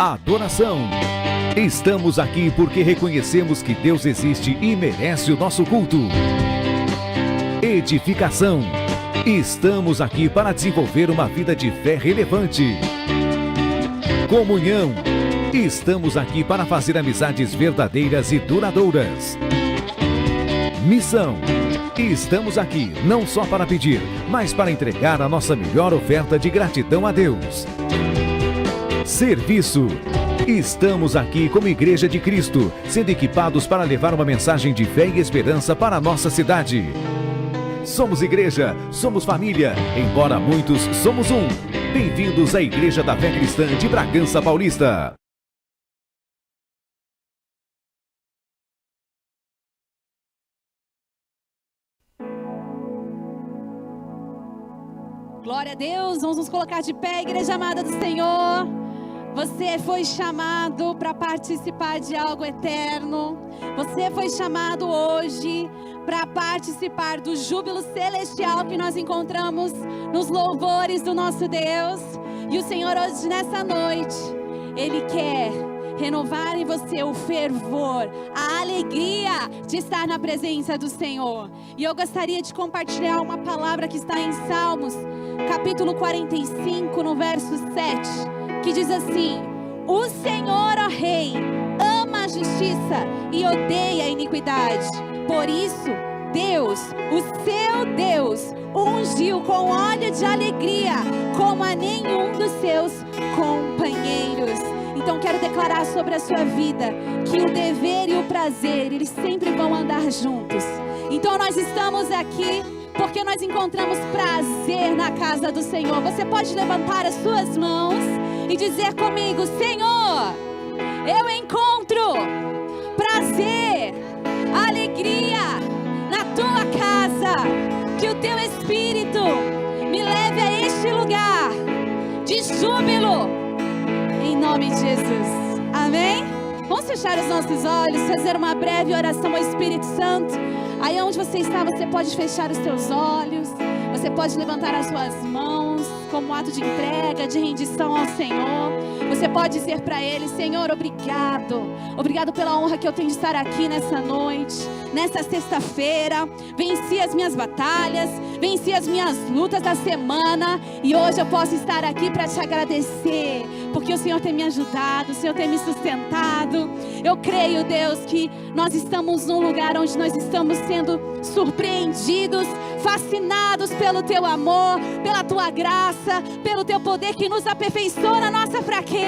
Adoração. Estamos aqui porque reconhecemos que Deus existe e merece o nosso culto. Edificação. Estamos aqui para desenvolver uma vida de fé relevante. Comunhão. Estamos aqui para fazer amizades verdadeiras e duradouras. Missão. Estamos aqui não só para pedir, mas para entregar a nossa melhor oferta de gratidão a Deus. Serviço. Estamos aqui como Igreja de Cristo, sendo equipados para levar uma mensagem de fé e esperança para a nossa cidade. Somos igreja, somos família, embora muitos somos um. Bem-vindos à Igreja da Fé Cristã de Bragança Paulista. Glória a Deus, vamos nos colocar de pé, igreja amada do Senhor. Você foi chamado para participar de algo eterno. Você foi chamado hoje para participar do júbilo celestial que nós encontramos nos louvores do nosso Deus. E o Senhor hoje, nessa noite, Ele quer renovar em você o fervor, a alegria de estar na presença do Senhor. E eu gostaria de compartilhar uma palavra que está em Salmos, capítulo 45, no verso 7, que diz assim: o Senhor, ó Rei, ama a justiça e odeia a iniquidade. Por isso, Deus, o seu Deus, ungiu com óleo de alegria como a nenhum dos seus companheiros. Então quero declarar sobre a sua vida que o dever e o prazer, eles sempre vão andar juntos. Então nós estamos aqui porque nós encontramos prazer na casa do Senhor. Você pode levantar as suas mãos e dizer comigo: Senhor, eu encontro prazer, alegria na tua casa. Que o teu Espírito me leve a este lugar de júbilo, em nome de Jesus. Amém? Vamos fechar os nossos olhos, fazer uma breve oração ao Espírito Santo. Aí onde você está, você pode fechar os seus olhos, você pode levantar as suas mãos como um ato de entrega, de rendição ao Senhor. Você pode dizer para Ele: Senhor, obrigado. Obrigado pela honra que eu tenho de estar aqui nessa noite, nessa sexta-feira. Venci as minhas batalhas, venci as minhas lutas da semana, e hoje eu posso estar aqui para te agradecer, porque o Senhor tem me ajudado, o Senhor tem me sustentado. Eu creio, Deus, que nós estamos num lugar onde nós estamos sendo surpreendidos, fascinados pelo teu amor, pela tua graça, pelo teu poder que nos aperfeiçoa na nossa fraqueza.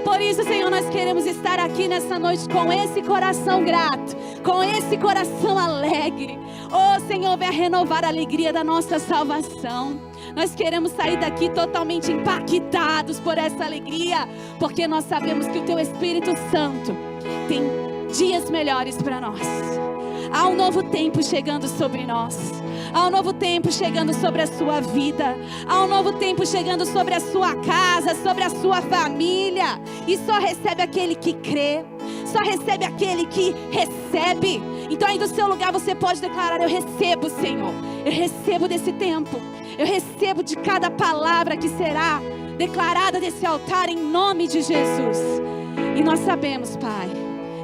Por isso, Senhor, nós queremos estar aqui nessa noite com esse coração grato, com esse coração alegre. Oh, Senhor, venha renovar a alegria da nossa salvação. Nós queremos sair daqui totalmente impactados por essa alegria, porque nós sabemos que o teu Espírito Santo tem dias melhores para nós. Há um novo tempo chegando sobre nós. Há um novo tempo chegando sobre a sua vida. Há um novo tempo chegando sobre a sua casa, sobre a sua família. E só recebe aquele que crê. Só recebe aquele que recebe. Então aí do seu lugar você pode declarar: eu recebo, Senhor. Eu recebo desse tempo. Eu recebo de cada palavra que será declarada desse altar em nome de Jesus. E nós sabemos, Pai,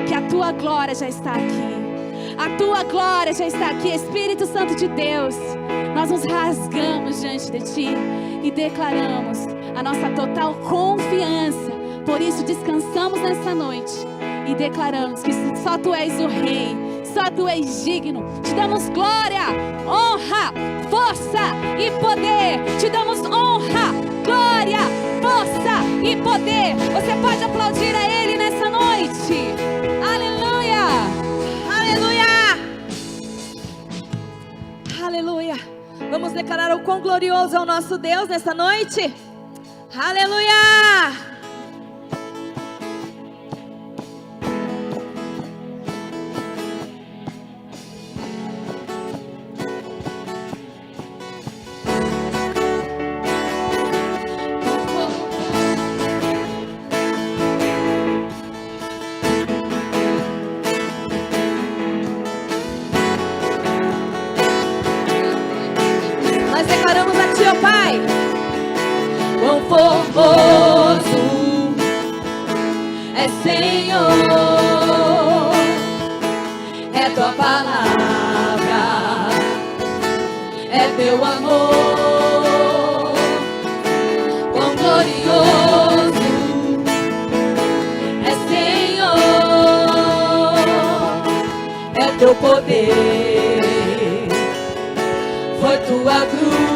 que a tua glória já está aqui. A tua glória já está aqui, Espírito Santo de Deus. Nós nos rasgamos diante de ti e declaramos a nossa total confiança. Por isso descansamos nessa noite e declaramos que só tu és o Rei, só tu és digno. Te damos glória, honra, força e poder. Te damos honra, glória, força e poder. Você pode aplaudir a Ele nessa noite. Aleluia, aleluia, aleluia. Vamos declarar o quão glorioso é o nosso Deus nessa noite. Aleluia. Senhor, é tua palavra, é teu amor, quão glorioso é Senhor, é teu poder, foi tua cruz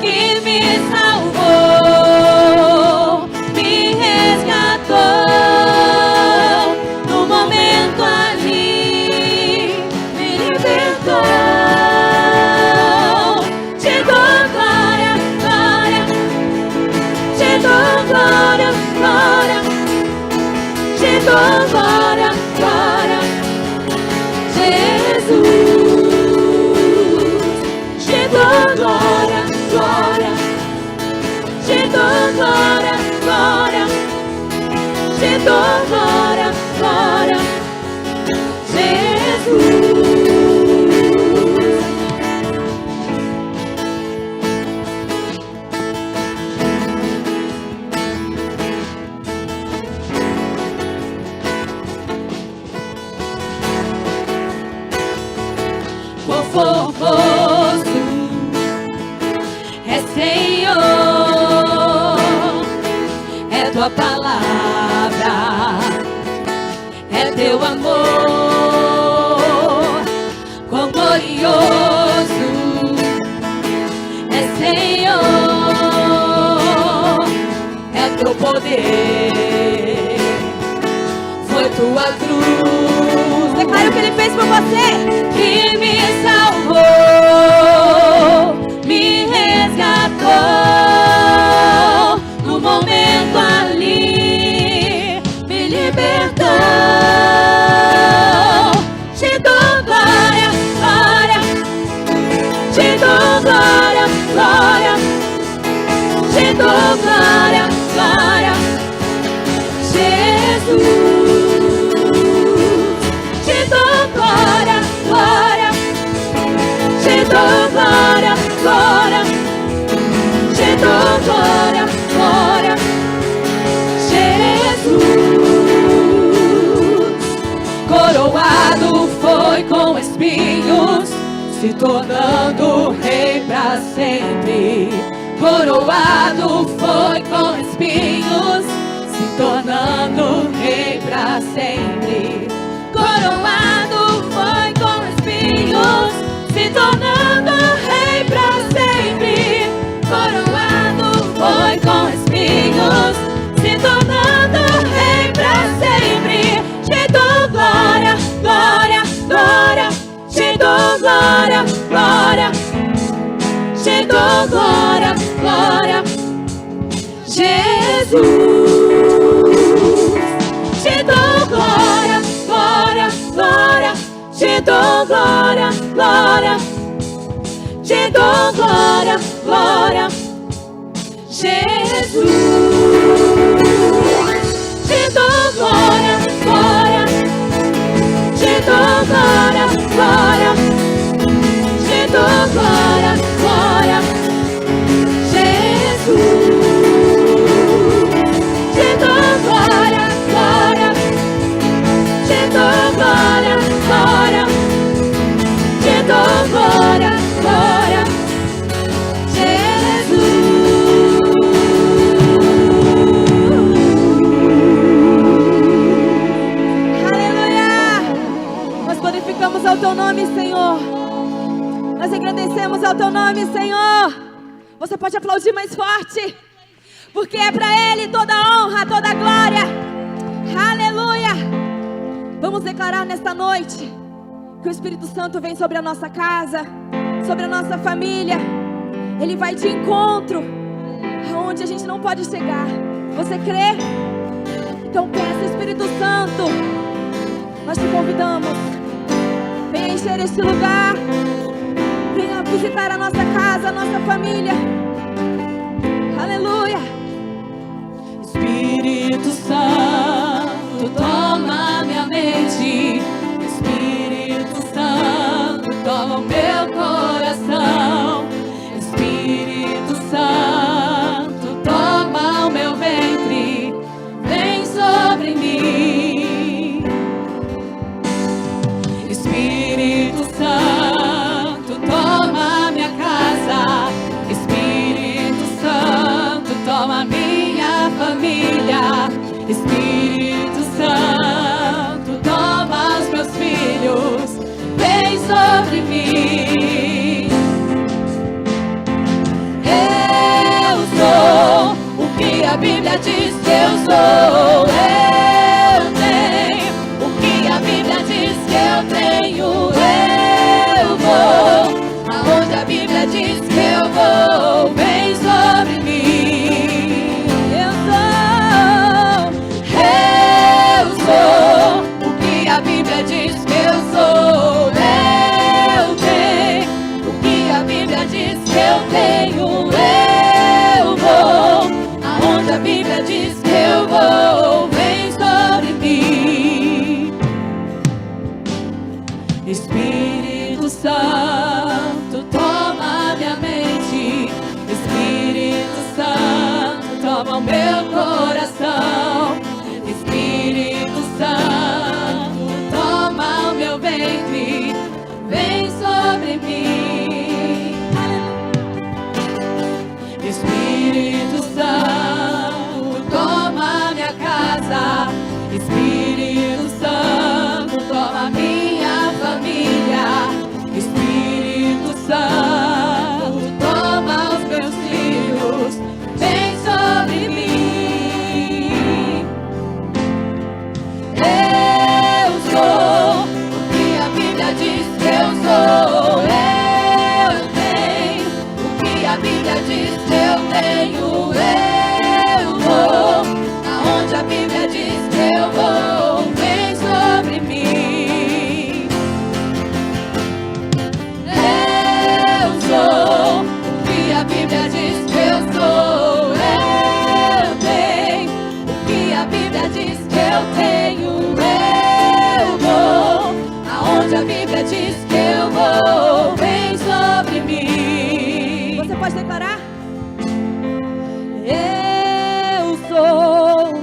que me salvou, me resgatou, no momento ali me libertou. Te dou glória, glória, te dou glória, glória, te dou glória, glória, Jesus, te dou glória, glória, te dou glória, glória, te dou glória, glória, Jesus. Quão formoso é Senhor, é tua palavra, é teu amor, quão glorioso é Senhor, é teu poder, foi tua cruz. Declara o que ele fez por você, que me salvou, me resgatou, no momento ali me libertou. Te dou glória, glória, te dou glória, glória, te dou glória, glória, Jesus, te dou glória, glória, te dou glória, glória, te dou glória, glória, Jesus. Coroado foi com espinhos, se tornando rei pra sempre. Coroado foi com espinhos, se tornando rei pra sempre. Coroado foi com espinhos, se tornando rei pra sempre. Coroado foi com espinhos, se tornando rei pra sempre. Te dou glória, glória, glória, te dou glória, glória, te dou glória, glória, Jesus. Te dou glória, glória, glória, te dou glória, glória, te dou glória, glória, Jesus. Te dou glória, glória, te dou glória, glória, te dou glória, glória, Jesus. Te dou glória, glória, te dou glória, glória, te dou glória, glória, Jesus. Aleluia! Nós glorificamos ao teu nome, Senhor. Nós agradecemos ao teu nome, Senhor. Você pode aplaudir mais forte, porque é para Ele toda a honra, toda a glória. Aleluia! Vamos declarar nesta noite que o Espírito Santo vem sobre a nossa casa, sobre a nossa família. Ele vai de encontro aonde a gente não pode chegar. Você crê? Então peça, Espírito Santo, nós te convidamos. Venha encher este lugar, venha visitar a nossa casa, a nossa família. Aleluia! Espírito Santo, toma minha mente. Espírito Santo, toma o meu coração. Espírito Santo, toma o meu ventre. Espírito Santo, toma os meus filhos, vem sobre mim. Eu sou o que a Bíblia diz que eu sou. Eu tenho o que a Bíblia diz que eu tenho. Eu vou aonde a Bíblia diz que eu vou. Vem sobre mim. Eu sou o que a Bíblia diz que eu sou. Eu tenho o que a Bíblia diz que eu tenho. Eu vou aonde a Bíblia diz que eu vou. Vem sobre mim. Espírito Santo, toma minha mente. Espírito Santo, toma o meu coração. Espírito Santo, toma o meu ventre. Vem sobre mim. Espírito Santo, toma minha casa. Espírito Santo, toma minha família. Espírito Santo, toma os meus filhos. Vem sobre mim. Eu sou o que a Bíblia diz que eu sou. Eu tenho o que a Bíblia diz que eu tenho. Eu vou aonde a Bíblia diz que eu vou. Vem sobre mim. Eu sou o que a Bíblia diz que eu sou. Eu tenho o que a Bíblia diz que eu tenho. Eu vou aonde a Bíblia diz que eu vou. Vem sobre mim. Você pode declarar? Eu sou.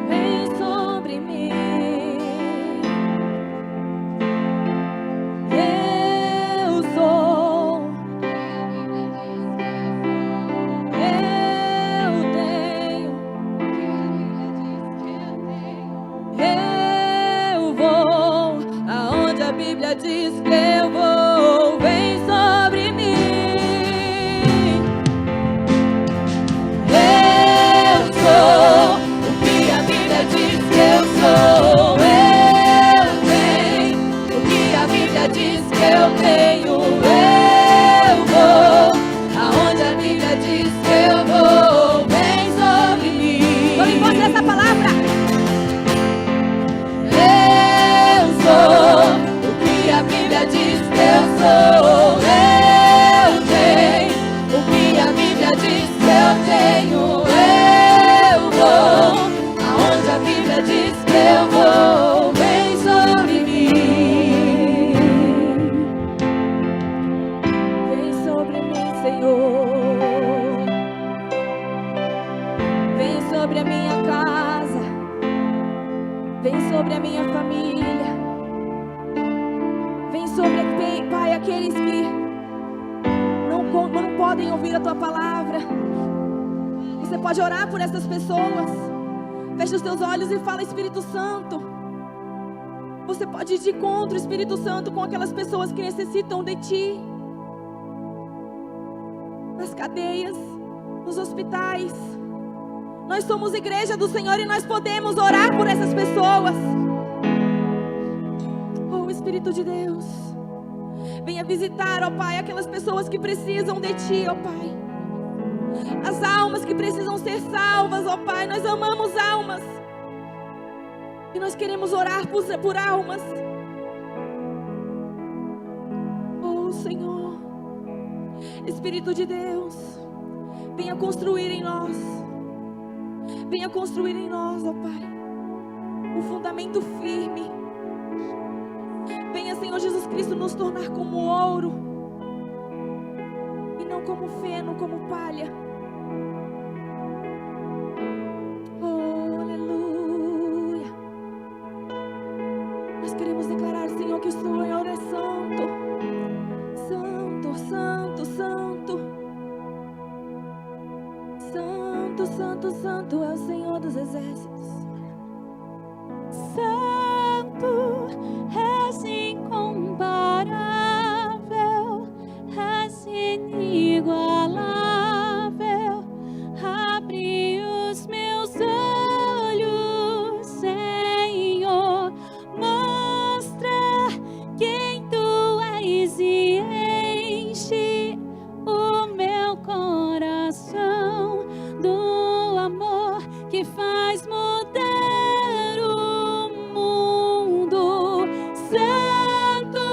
Vem sobre mim. Eu sou. Eu tenho. Eu vou aonde a Bíblia diz que eu vou. Vem sobre mim. Eu sou o que a Bíblia diz que eu sou. Eu tenho o que a Bíblia diz que eu tenho. Eu vou aonde a Bíblia diz que eu vou. Vem sobre mim. Vamos encontrar essa palavra. Eu sou o que a Bíblia diz que eu sou. Eu tenho o que a Bíblia diz que eu tenho. Eu vou aonde a Bíblia diz que eu vou. Vem sobre mim. Vem sobre mim, Senhor. Vem sobre a minha casa. Vem sobre a minha família. Vem sobre, Pai, aqueles que não podem ouvir a Tua palavra. Você pode orar por essas pessoas. Fecha os teus olhos e fala: Espírito Santo. Você pode ir de encontro, Espírito Santo, com aquelas pessoas que necessitam de Ti. Nas cadeias, nos hospitais. Nós somos igreja do Senhor e nós podemos orar por essas pessoas. Oh, Espírito de Deus, venha visitar, ó Pai, aquelas pessoas que precisam de Ti, ó Pai. As almas que precisam ser salvas, ó Pai. Nós amamos almas e nós queremos orar por almas. Oh, Senhor, Espírito de Deus, venha construir em nós. Venha construir em nós, ó Pai, um fundamento firme. Venha, Senhor Jesus Cristo, nos tornar como ouro e não como feno, como palha. Oh, aleluia. queremos declarar, Senhor, que o Senhor é santo. Santo, santo, santo. Santo, santo, santo é o Senhor dos exércitos. Santo, és incomparável, és inigualável. Abre os meus olhos, Senhor, mostra quem tu és e enche o meu coração do amor que faz mudar o mundo. Santo,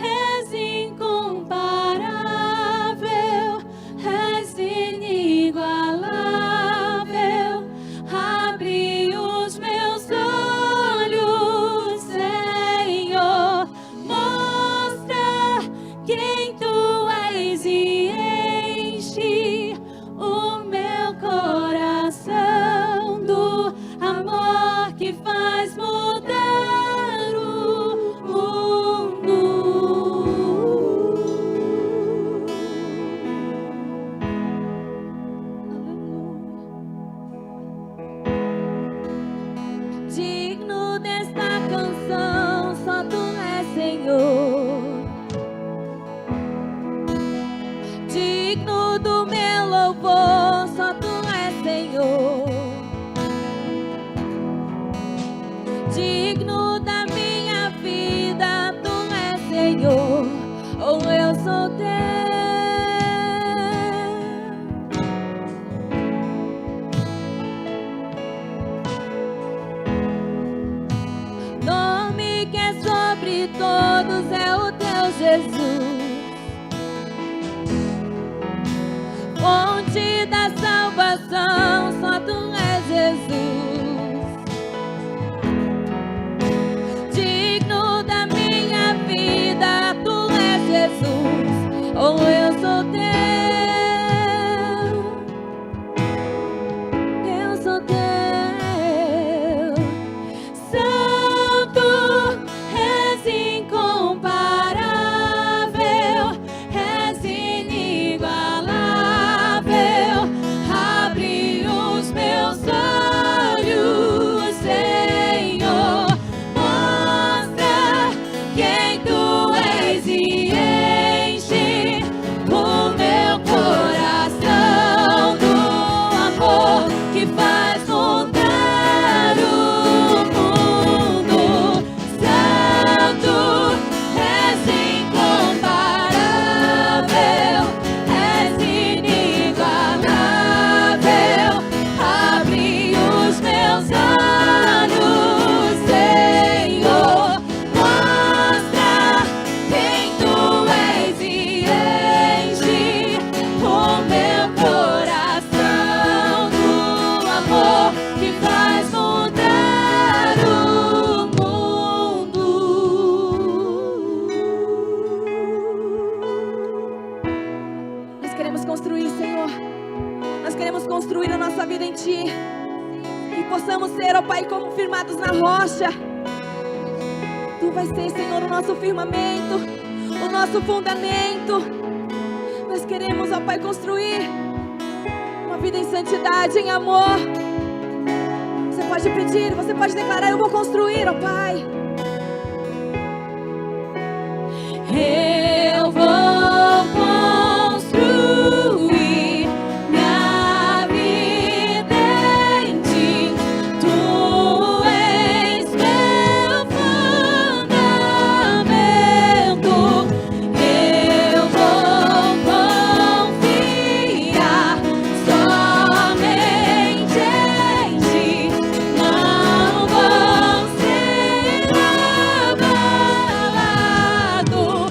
és incomparável, és inigualável. Abre os meus olhos, Senhor, mostra quem tu és e enche o meu coração do amor que faz mudar o mundo. Digno desta canção, só tu és, Senhor. Digno do meu louvor, só tu és, Senhor. Digno da minha vida, tu és, Senhor. Oh, eu sou teu. Nome que é sobre todos é o teu Jesus. Fonte da salvação, só tu és, Jesus. Digno da minha vida, tu és, Jesus. Oh, eu sou teu. Eu sou teu. Santo, és incomparável, és inigualável. Abre os meus olhos, Senhor. Mostra quem tu és e enche o meu coração do amor que faz mudar o mundo. Santo, és incomparável, és inigualável. Abre os meus olhos, Senhor. Mostra quem tu és e enche o meu coração do amor que faz mudar o mundo. Nós queremos construir, Senhor. Nós queremos construir a nossa vida em Ti. Que possamos ser, ó Pai, como firmados na rocha. Tu vais ser, Senhor, o nosso firmamento, o nosso fundamento. Nós queremos, ó Pai, construir uma vida em santidade, em amor. Você pode pedir, você pode declarar: eu vou construir, ó Pai. Eu vou construir minha vida em Ti. Tu és meu fundamento. Eu vou confiar somente em Ti. Não vou ser abalado.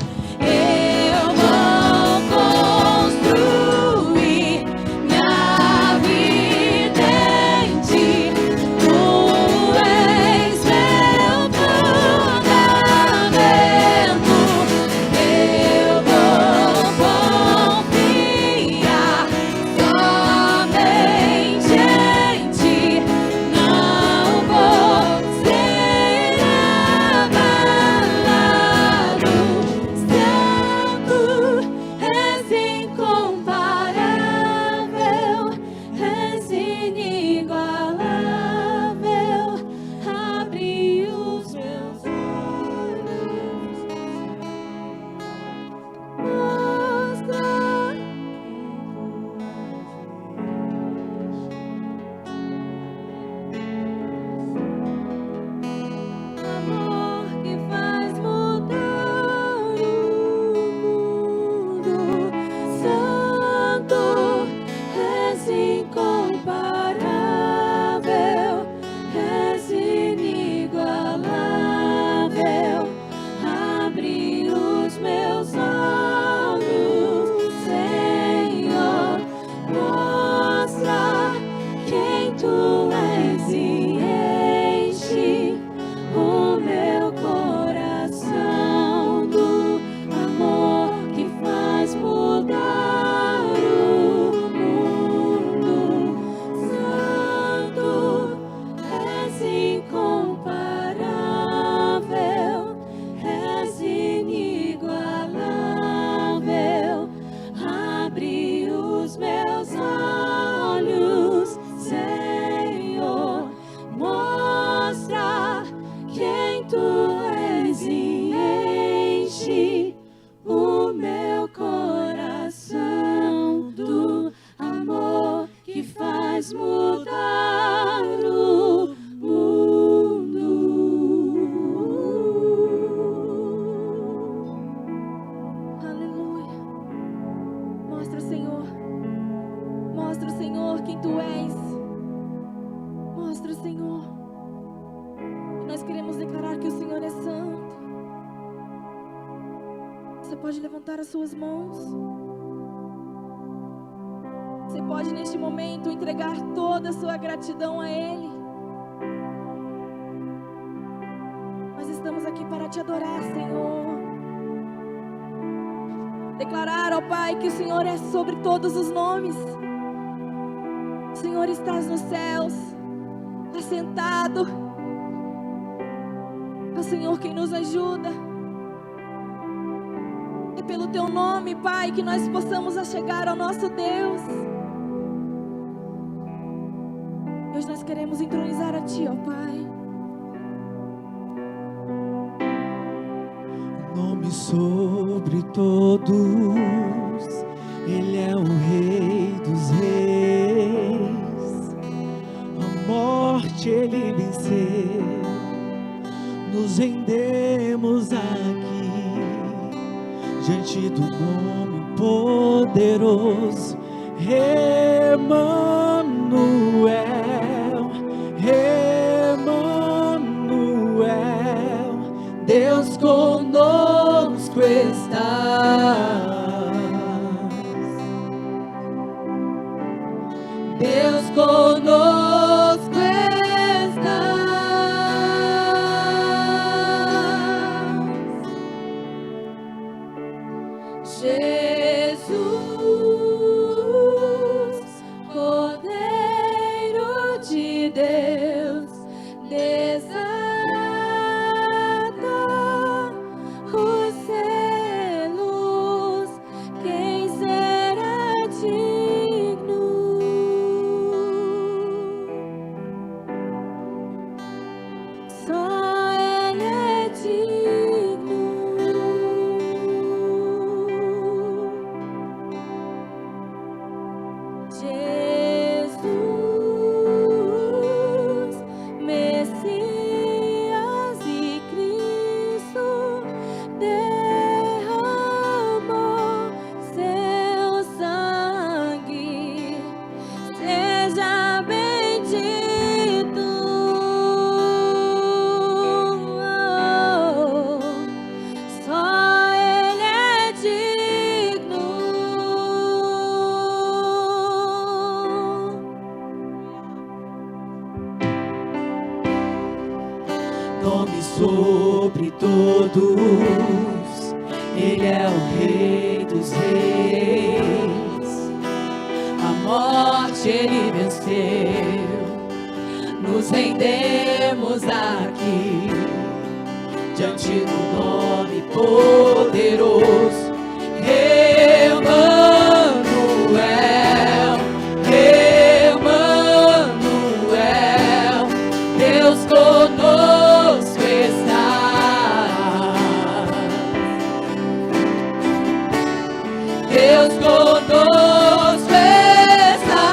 tu és e enche o meu coração do amor que faz mudar o mundo. Aleluia. Mostra, Senhor. Mostra, Senhor, quem tu és. Mostra, Senhor. E nós queremos declarar que o Senhor é santo. Você pode levantar as suas mãos. Você pode neste momento entregar toda a sua gratidão a Ele. Nós estamos aqui para te adorar, Senhor. Declarar, ó Pai, que o Senhor é sobre todos os nomes. O Senhor está nos céus, assentado. É o Senhor quem nos ajuda. É pelo Teu nome, Pai, que nós possamos chegar ao nosso Deus. Hoje nós queremos entronizar a Ti, ó Pai. Nome sobre todos, Ele é o Rei dos Reis. A morte Ele venceu, nos rendemos aqui diante do nome poderoso. Emanuel, Emanuel, Deus conosco está. Deus conosco está. Jesus, Cordeiro de Deus, desata os selos. Quem será digno? Só Ele é digno. Jesus, Messias e Cristo, derramou seu sangue. Seja bendito. Só Ele é digno. Nome sobre todos, Ele é o Rei dos Reis. A morte Ele venceu, nos rendemos aqui diante do nome poderoso. Emanuel, Emanuel, Deus conosco está. Deus conosco está.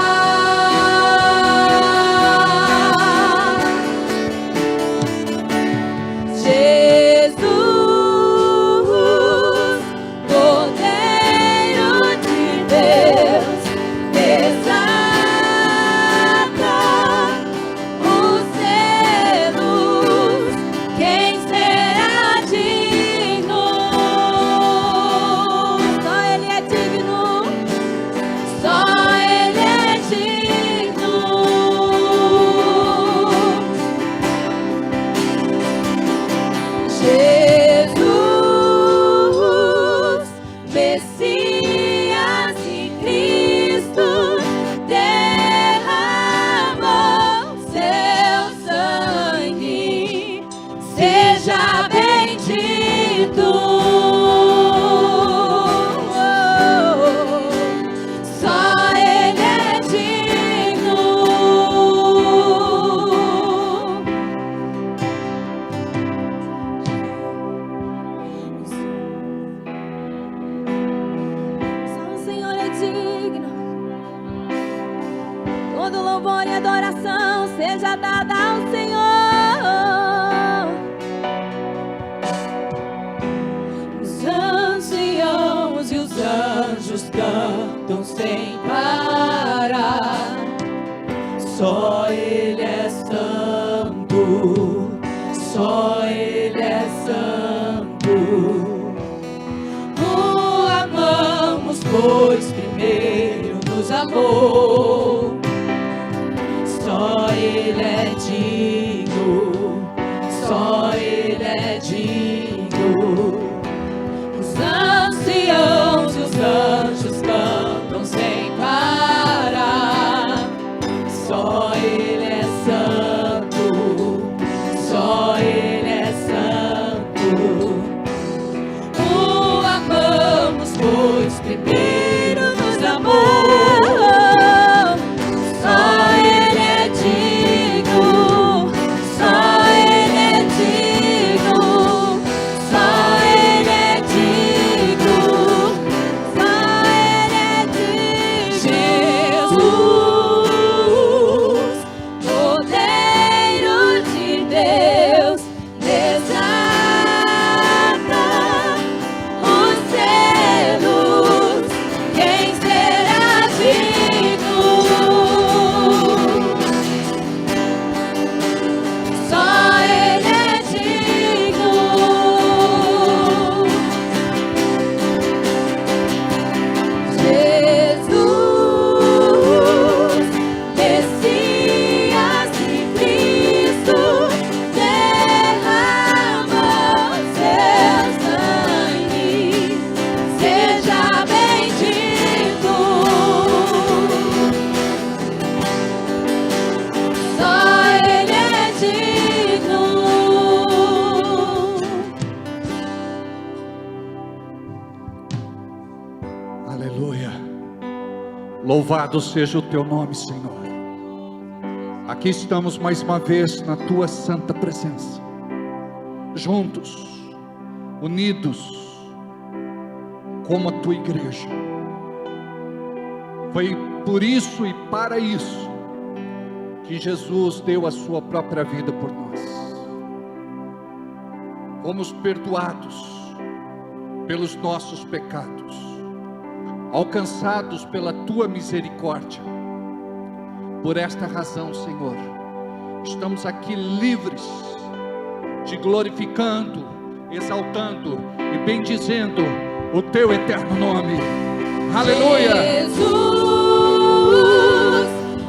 Jesus, Cordeiro de Deus, desata os selos. Quem será digno? Só Ele é digno. Só Ele é digno. Jesus, Messias e Cristo, derramou seu sangue. Seja bendito. Só Ele é digno. glória e adoração seja dada ao Senhor. Os anciãos e os anjos cantam sem parar. Só Ele é santo, só Ele é santo. O amamos, pois primeiro nos amou. Só Ele é digno, só Ele é digno. Os anciãos e os anjos cantam sem parar. Só Ele é santo, só Ele é santo. O amamos, pois primeiro nos amou. Só Ele é digno, só Ele é digno, só Ele é digno, só Ele é digno. Jesus, Cordeiro de Deus, desata os selos. Quem será digno? Só Ele é digno. Jesus, Messias e Cristo, derramou seu sangue, seja bendito. Só Ele é digno. Aleluia. Louvado seja o teu nome, Senhor. Aqui estamos mais uma vez na tua santa presença, juntos, unidos, como a tua igreja. Foi por isso e para isso que Jesus deu a sua própria vida por nós. Fomos perdoados pelos nossos pecados, alcançados pela tua misericórdia. Por esta razão, Senhor, estamos aqui livres, te glorificando, exaltando e bendizendo o teu eterno nome. Aleluia! Jesus,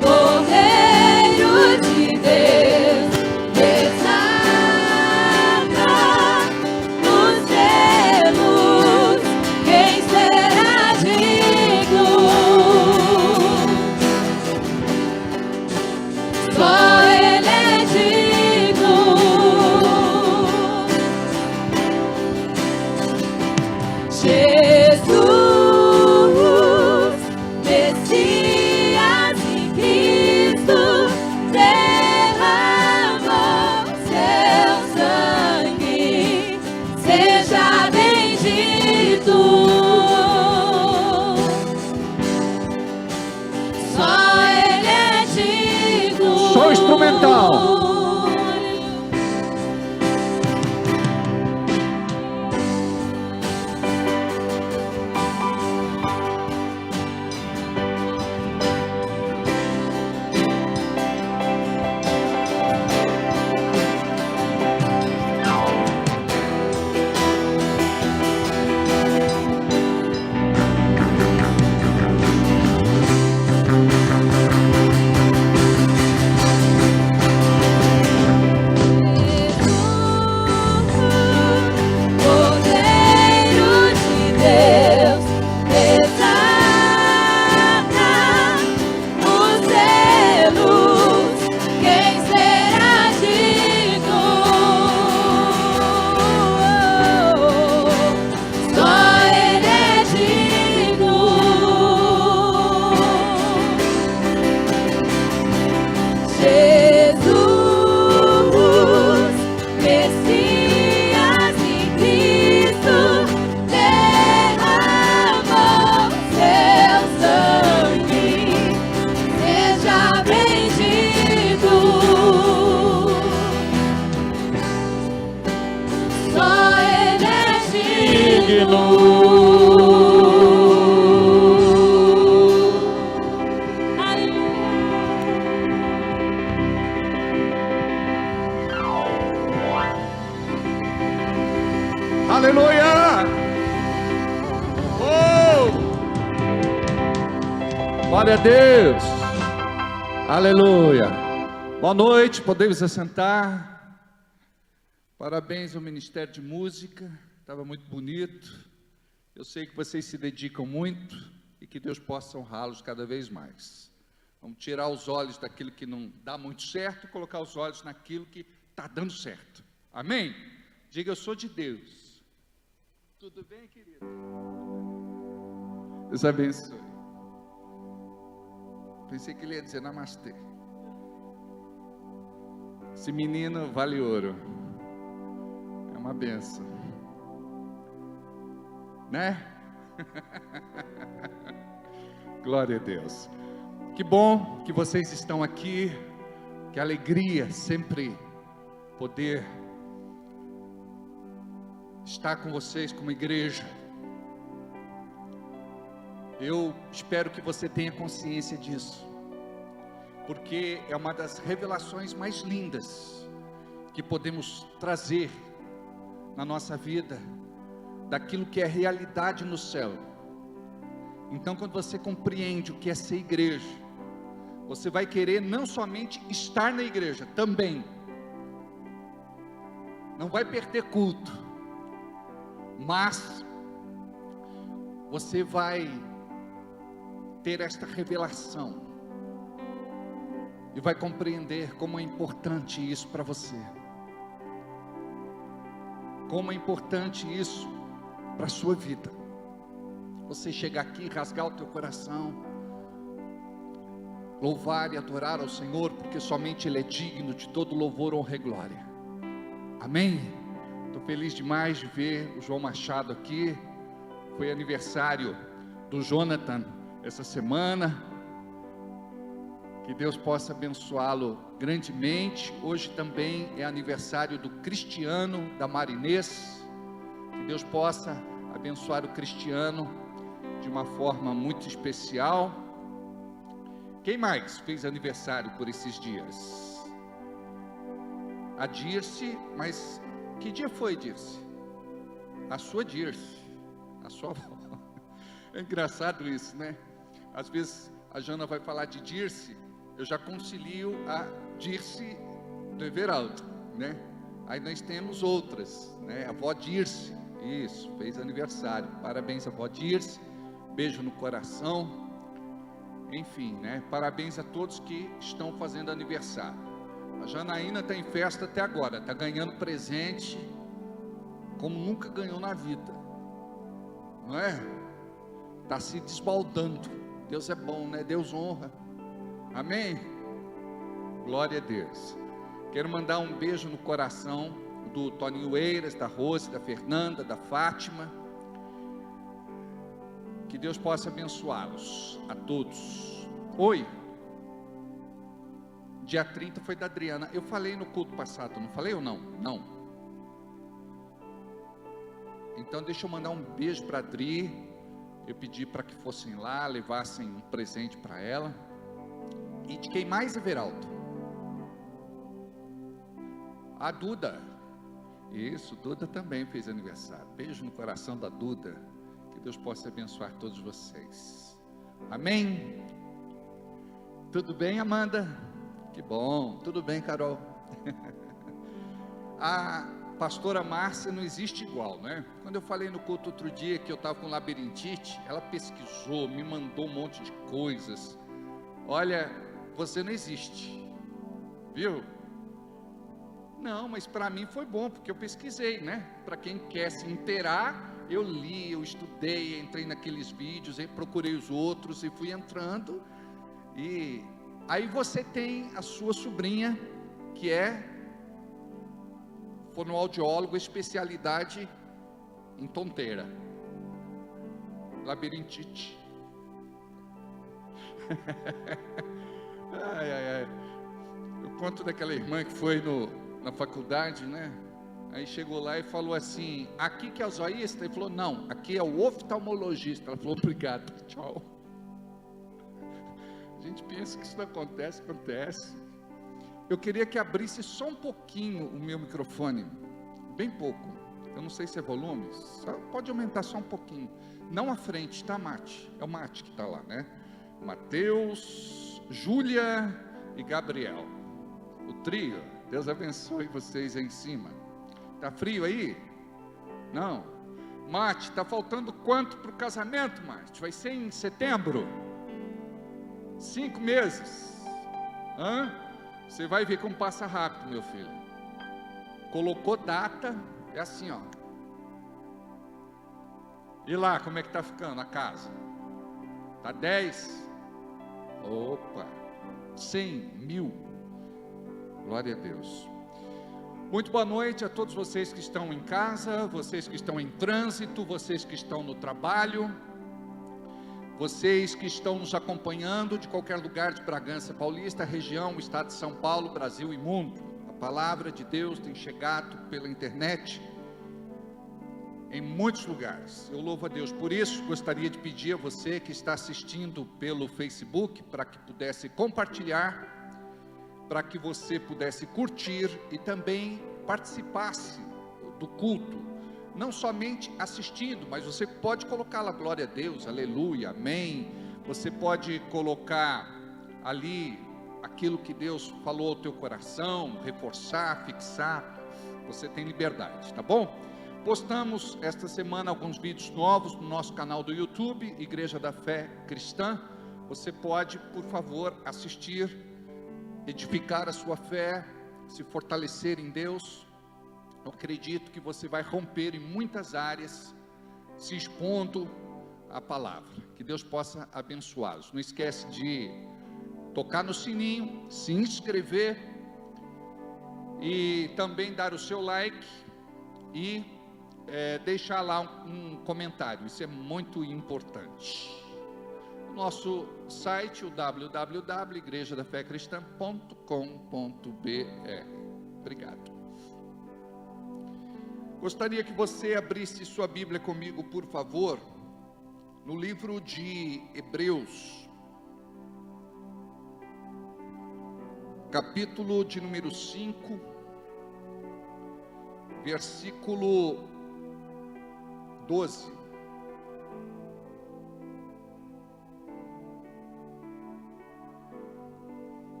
Cordeiro de Deus, desata os selos. Quem será digno? Só Ele é digno. Jesus, Aleluia! Oh! Glória a Deus! Aleluia! Boa noite, podemos assentar. Parabéns ao Ministério de Música, estava muito bonito. Eu sei que vocês se dedicam muito e que Deus possa honrá-los cada vez mais. Vamos tirar os olhos daquilo que não dá muito certo e colocar os olhos naquilo que está dando certo. Amém? Diga, eu sou de Deus. Tudo bem, querido? Deus abençoe. Pensei que ele ia dizer namastê. Esse menino vale ouro. É uma benção. Né? Glória a Deus. Que bom que vocês estão aqui. Que alegria sempre poder estar com vocês como igreja. Eu espero que você tenha consciência disso, porque é uma das revelações mais lindas que podemos trazer na nossa vida, daquilo que é realidade no céu. Então, quando você compreende o que é ser igreja, você vai querer não somente estar na igreja, também não vai perder culto, mas você vai ter esta revelação e vai compreender como é importante isso para você, como é importante isso para a sua vida. Você chegar aqui, rasgar o teu coração, louvar e adorar ao Senhor, porque somente Ele é digno de todo louvor, honra e glória. Amém? Estou feliz demais de ver o João Machado aqui. Foi aniversário do Jonathan essa semana. Que Deus possa abençoá-lo grandemente. Hoje também é aniversário do Cristiano, da Marinês. Que Deus possa abençoar o Cristiano de uma forma muito especial. Quem mais fez aniversário por esses dias? A Dirce, mas que dia foi, Dirce? A sua Dirce, a sua avó. É engraçado isso, né? Às vezes a Jana vai falar de Dirce, eu já concilio a Dirce do Everaldo, né? Aí nós temos outras, né? A avó Dirce, isso, fez aniversário. Parabéns, avó Dirce, beijo no coração. Enfim, né? Parabéns a todos que estão fazendo aniversário. A Janaína está em festa até agora, está ganhando presente como nunca ganhou na vida, não é? Está se desbaldando. Deus é bom, né? Deus honra. Amém? Glória a Deus. Quero mandar um beijo no coração do Toninho Eiras, da Rose, da Fernanda, da Fátima. Que Deus possa abençoá-los a todos. Oi. Dia 30 foi da Adriana. Eu falei no culto passado, não falei ou não? Não. Então deixa eu mandar um beijo para a Adri. Eu pedi para que fossem lá, levassem um presente para ela. E de quem mais, Everaldo? A Duda. Isso, Duda também fez aniversário. Beijo no coração da Duda. Que Deus possa abençoar todos vocês. Amém? Tudo bem, Amanda? Que bom, tudo bem, Carol? A pastora Márcia não existe igual, né? Quando eu falei no culto outro dia que eu estava com labirintite, ela pesquisou, me mandou um monte de coisas. Olha, você não existe, viu? Não, mas para mim foi bom, porque eu pesquisei, né? Para quem quer se inteirar, eu li, eu estudei, entrei naqueles vídeos, procurei os outros e fui entrando. E aí você tem a sua sobrinha, que é fonoaudiólogo, especialidade em tonteira, labirintite. Ai. Eu conto daquela irmã que foi na faculdade, né? Aí chegou lá e falou assim: aqui que é o zoísta? Ele falou: não, aqui é o oftalmologista. Ela falou: obrigado, tchau. A gente pensa que isso não acontece, acontece. Eu queria que abrisse só um pouquinho o meu microfone, bem pouco. Eu não sei se é volume, pode aumentar só um pouquinho. Não à frente, tá, Mate? É o Mate que está lá, né? Mateus, Júlia e Gabriel. O trio. Deus abençoe vocês aí em cima. Tá frio aí? Não. Mate, tá faltando quanto para o casamento, Mate? Vai ser em setembro? 5 meses. Hã? Você vai ver como passa rápido, meu filho. Colocou data, é assim, ó. E lá, como é que tá ficando a casa? Tá 10? Opa, 100, 1000. Glória a Deus. Muito boa noite a todos vocês que estão em casa, vocês que estão em trânsito, vocês que estão no trabalho, vocês que estão nos acompanhando de qualquer lugar de Bragança Paulista, região, estado de São Paulo, Brasil e mundo. A palavra de Deus tem chegado pela internet em muitos lugares. Eu louvo a Deus por isso. Gostaria de pedir a você que está assistindo pelo Facebook para que pudesse compartilhar, para que você pudesse curtir e também participasse do culto, não somente assistindo, mas você pode colocar lá glória a Deus, aleluia, amém. Você pode colocar ali aquilo que Deus falou ao teu coração, reforçar, fixar. Você tem liberdade, tá bom? Postamos esta semana alguns vídeos novos no nosso canal do YouTube, Igreja da Fé Cristã. Você pode, por favor, assistir, edificar a sua fé, se fortalecer em Deus. Eu acredito que você vai romper em muitas áreas, se expondo à palavra. Que Deus possa abençoá-los. Não esquece de tocar no sininho, se inscrever e também dar o seu like e deixar lá um comentário. Isso é muito importante. Nosso site, o www.igrejadafecristã.com.br. Obrigado. Gostaria que você abrisse sua Bíblia comigo, por favor, no livro de Hebreus, capítulo de número 5, versículo 12.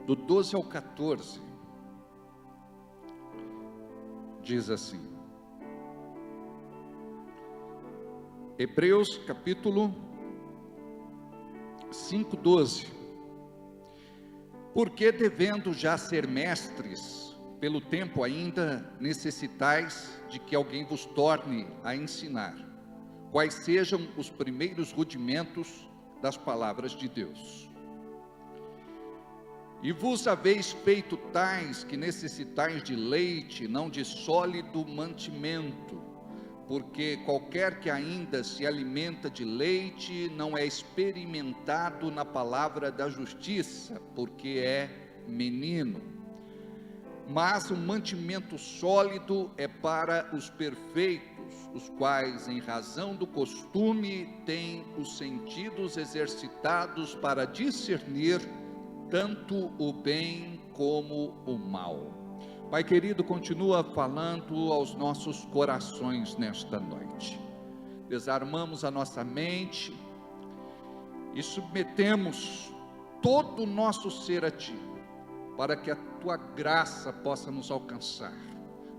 Do 12 ao 14, diz assim, Hebreus capítulo 5, 12, porque devendo já ser mestres, pelo tempo ainda necessitais de que alguém vos torne a ensinar, quais sejam os primeiros rudimentos das palavras de Deus. E vos haveis feito tais que necessitais de leite, não de sólido mantimento, porque qualquer que ainda se alimenta de leite não é experimentado na palavra da justiça, porque é menino. Mas o mantimento sólido é para os perfeitos, os quais, em razão do costume, têm os sentidos exercitados para discernir tanto o bem como o mal. Pai querido, continua falando aos nossos corações nesta noite. Desarmamos a nossa mente e submetemos todo o nosso ser a Ti, para que a Tua graça possa nos alcançar,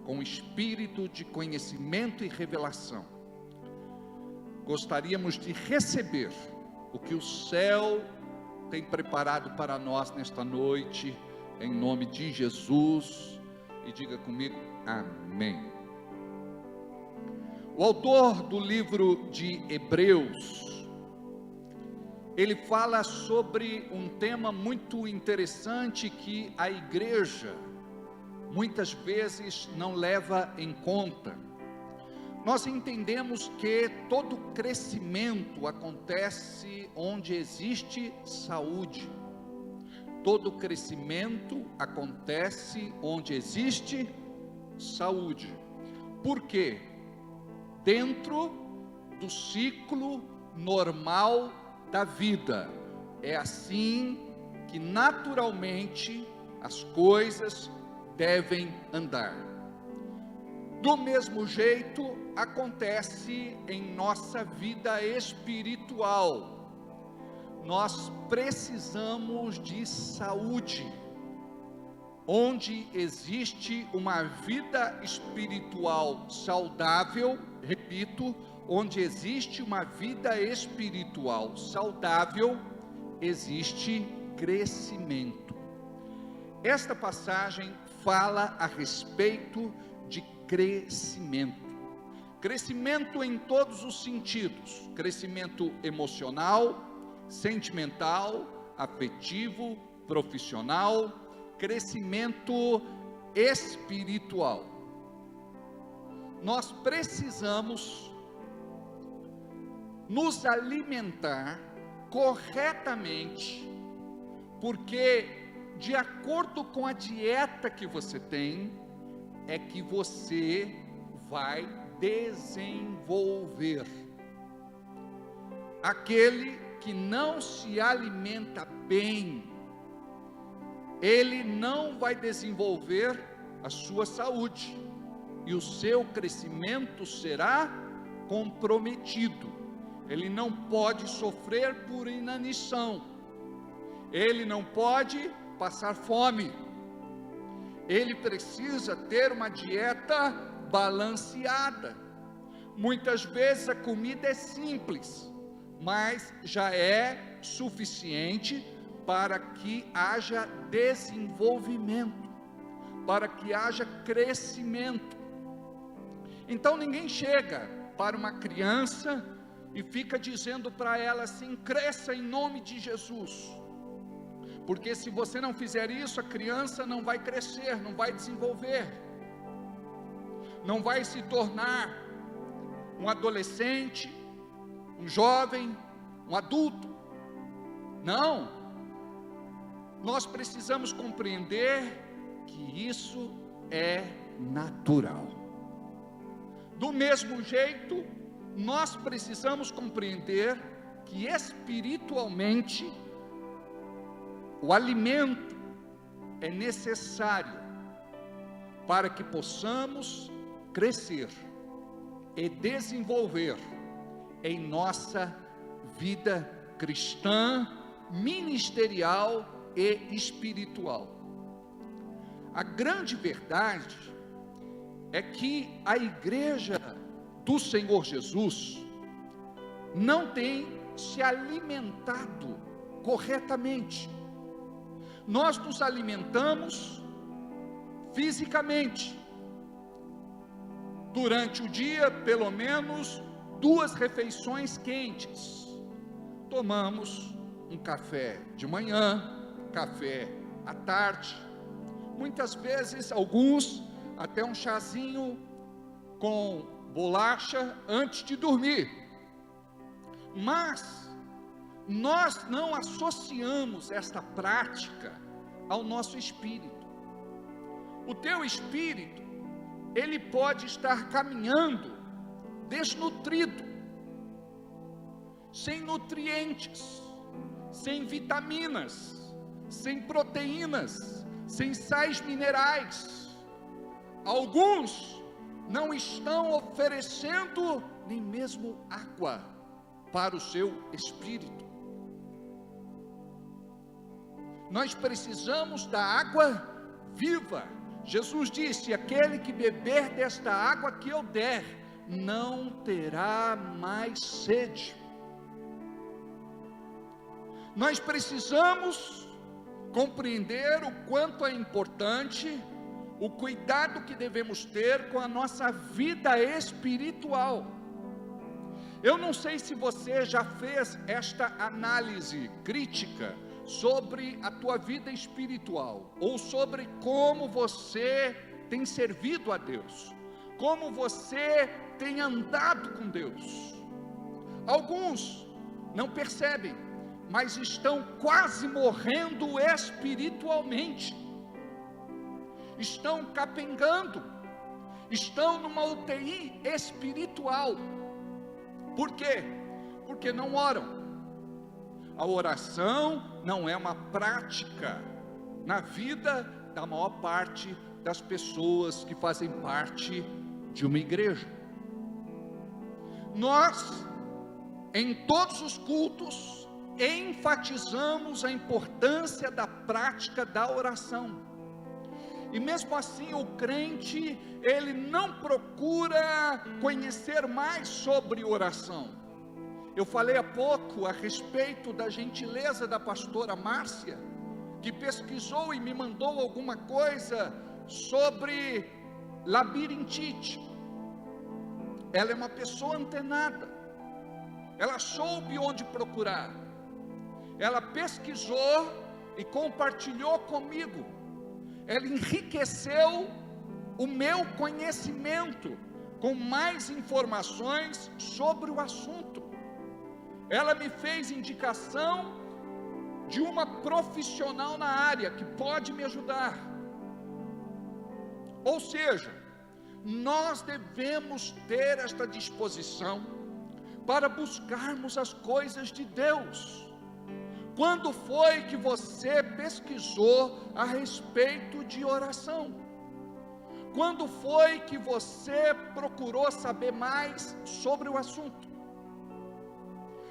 com espírito de conhecimento e revelação. Gostaríamos de receber o que o céu tem preparado para nós nesta noite, em nome de Jesus, e diga comigo, amém. O autor do livro de Hebreus, ele fala sobre um tema muito interessante que a igreja muitas vezes não leva em conta. Nós entendemos que todo crescimento acontece onde existe saúde. Todo crescimento acontece onde existe saúde. Por quê? Dentro do ciclo normal da vida. É assim que naturalmente as coisas devem andar. Do mesmo jeito acontece em nossa vida espiritual. Nós precisamos de saúde. Onde existe uma vida espiritual saudável, repito, onde existe uma vida espiritual saudável, existe crescimento. Esta passagem fala a respeito de crescimento. Crescimento em todos os sentidos: crescimento emocional, sentimental, afetivo, profissional, crescimento espiritual. Nós precisamos nos alimentar corretamente, porque de acordo com a dieta que você tem, é que você vai desenvolver. Aquele que não se alimenta bem, ele não vai desenvolver a sua saúde, e o seu crescimento será comprometido. Ele não pode sofrer por inanição, ele não pode passar fome, ele precisa ter uma dieta balanceada. Muitas vezes a comida é simples, mas já é suficiente para que haja desenvolvimento, para que haja crescimento. Então ninguém chega para uma criança e fica dizendo para ela assim: cresça em nome de Jesus, porque se você não fizer isso, a criança não vai crescer, não vai desenvolver, não vai se tornar um adolescente, um jovem, um adulto. Não, nós precisamos compreender que isso é natural. Do mesmo jeito, nós precisamos compreender que espiritualmente o alimento é necessário para que possamos crescer e desenvolver em nossa vida cristã, ministerial e espiritual. A grande verdade é que a igreja do Senhor Jesus não tem se alimentado corretamente. Nós nos alimentamos fisicamente. Durante o dia, pelo menos 2 refeições quentes. Tomamos um café de manhã, café à tarde, muitas vezes alguns até um chazinho com bolacha antes de dormir. Mas nós não associamos esta prática ao nosso espírito. O teu espírito, ele pode estar caminhando desnutrido, sem nutrientes, sem vitaminas, sem proteínas, sem sais minerais. Alguns não estão oferecendo nem mesmo água para o seu espírito. Nós precisamos da água viva. Jesus disse: aquele que beber desta água que eu der, não terá mais sede. Nós precisamos compreender o quanto é importante o cuidado que devemos ter com a nossa vida espiritual. Eu não sei se você já fez esta análise crítica sobre a tua vida espiritual, ou sobre como você tem servido a Deus, como você tem andado com Deus. Alguns não percebem, mas estão quase morrendo espiritualmente, estão capengando, estão numa UTI espiritual. Por quê? Porque não oram. A oração não é uma prática na vida da maior parte das pessoas que fazem parte de uma igreja. Nós, em todos os cultos, enfatizamos a importância da prática da oração. E mesmo assim o crente, ele não procura conhecer mais sobre oração. Eu falei há pouco a respeito da gentileza da pastora Márcia, que pesquisou e me mandou alguma coisa sobre labirintite. Ela é uma pessoa antenada, ela soube onde procurar, ela pesquisou e compartilhou comigo, ela enriqueceu o meu conhecimento com mais informações sobre o assunto. Ela me fez indicação de uma profissional na área que pode me ajudar. Ou seja, nós devemos ter esta disposição para buscarmos as coisas de Deus. Quando foi que você pesquisou a respeito de oração? Quando foi que você procurou saber mais sobre o assunto?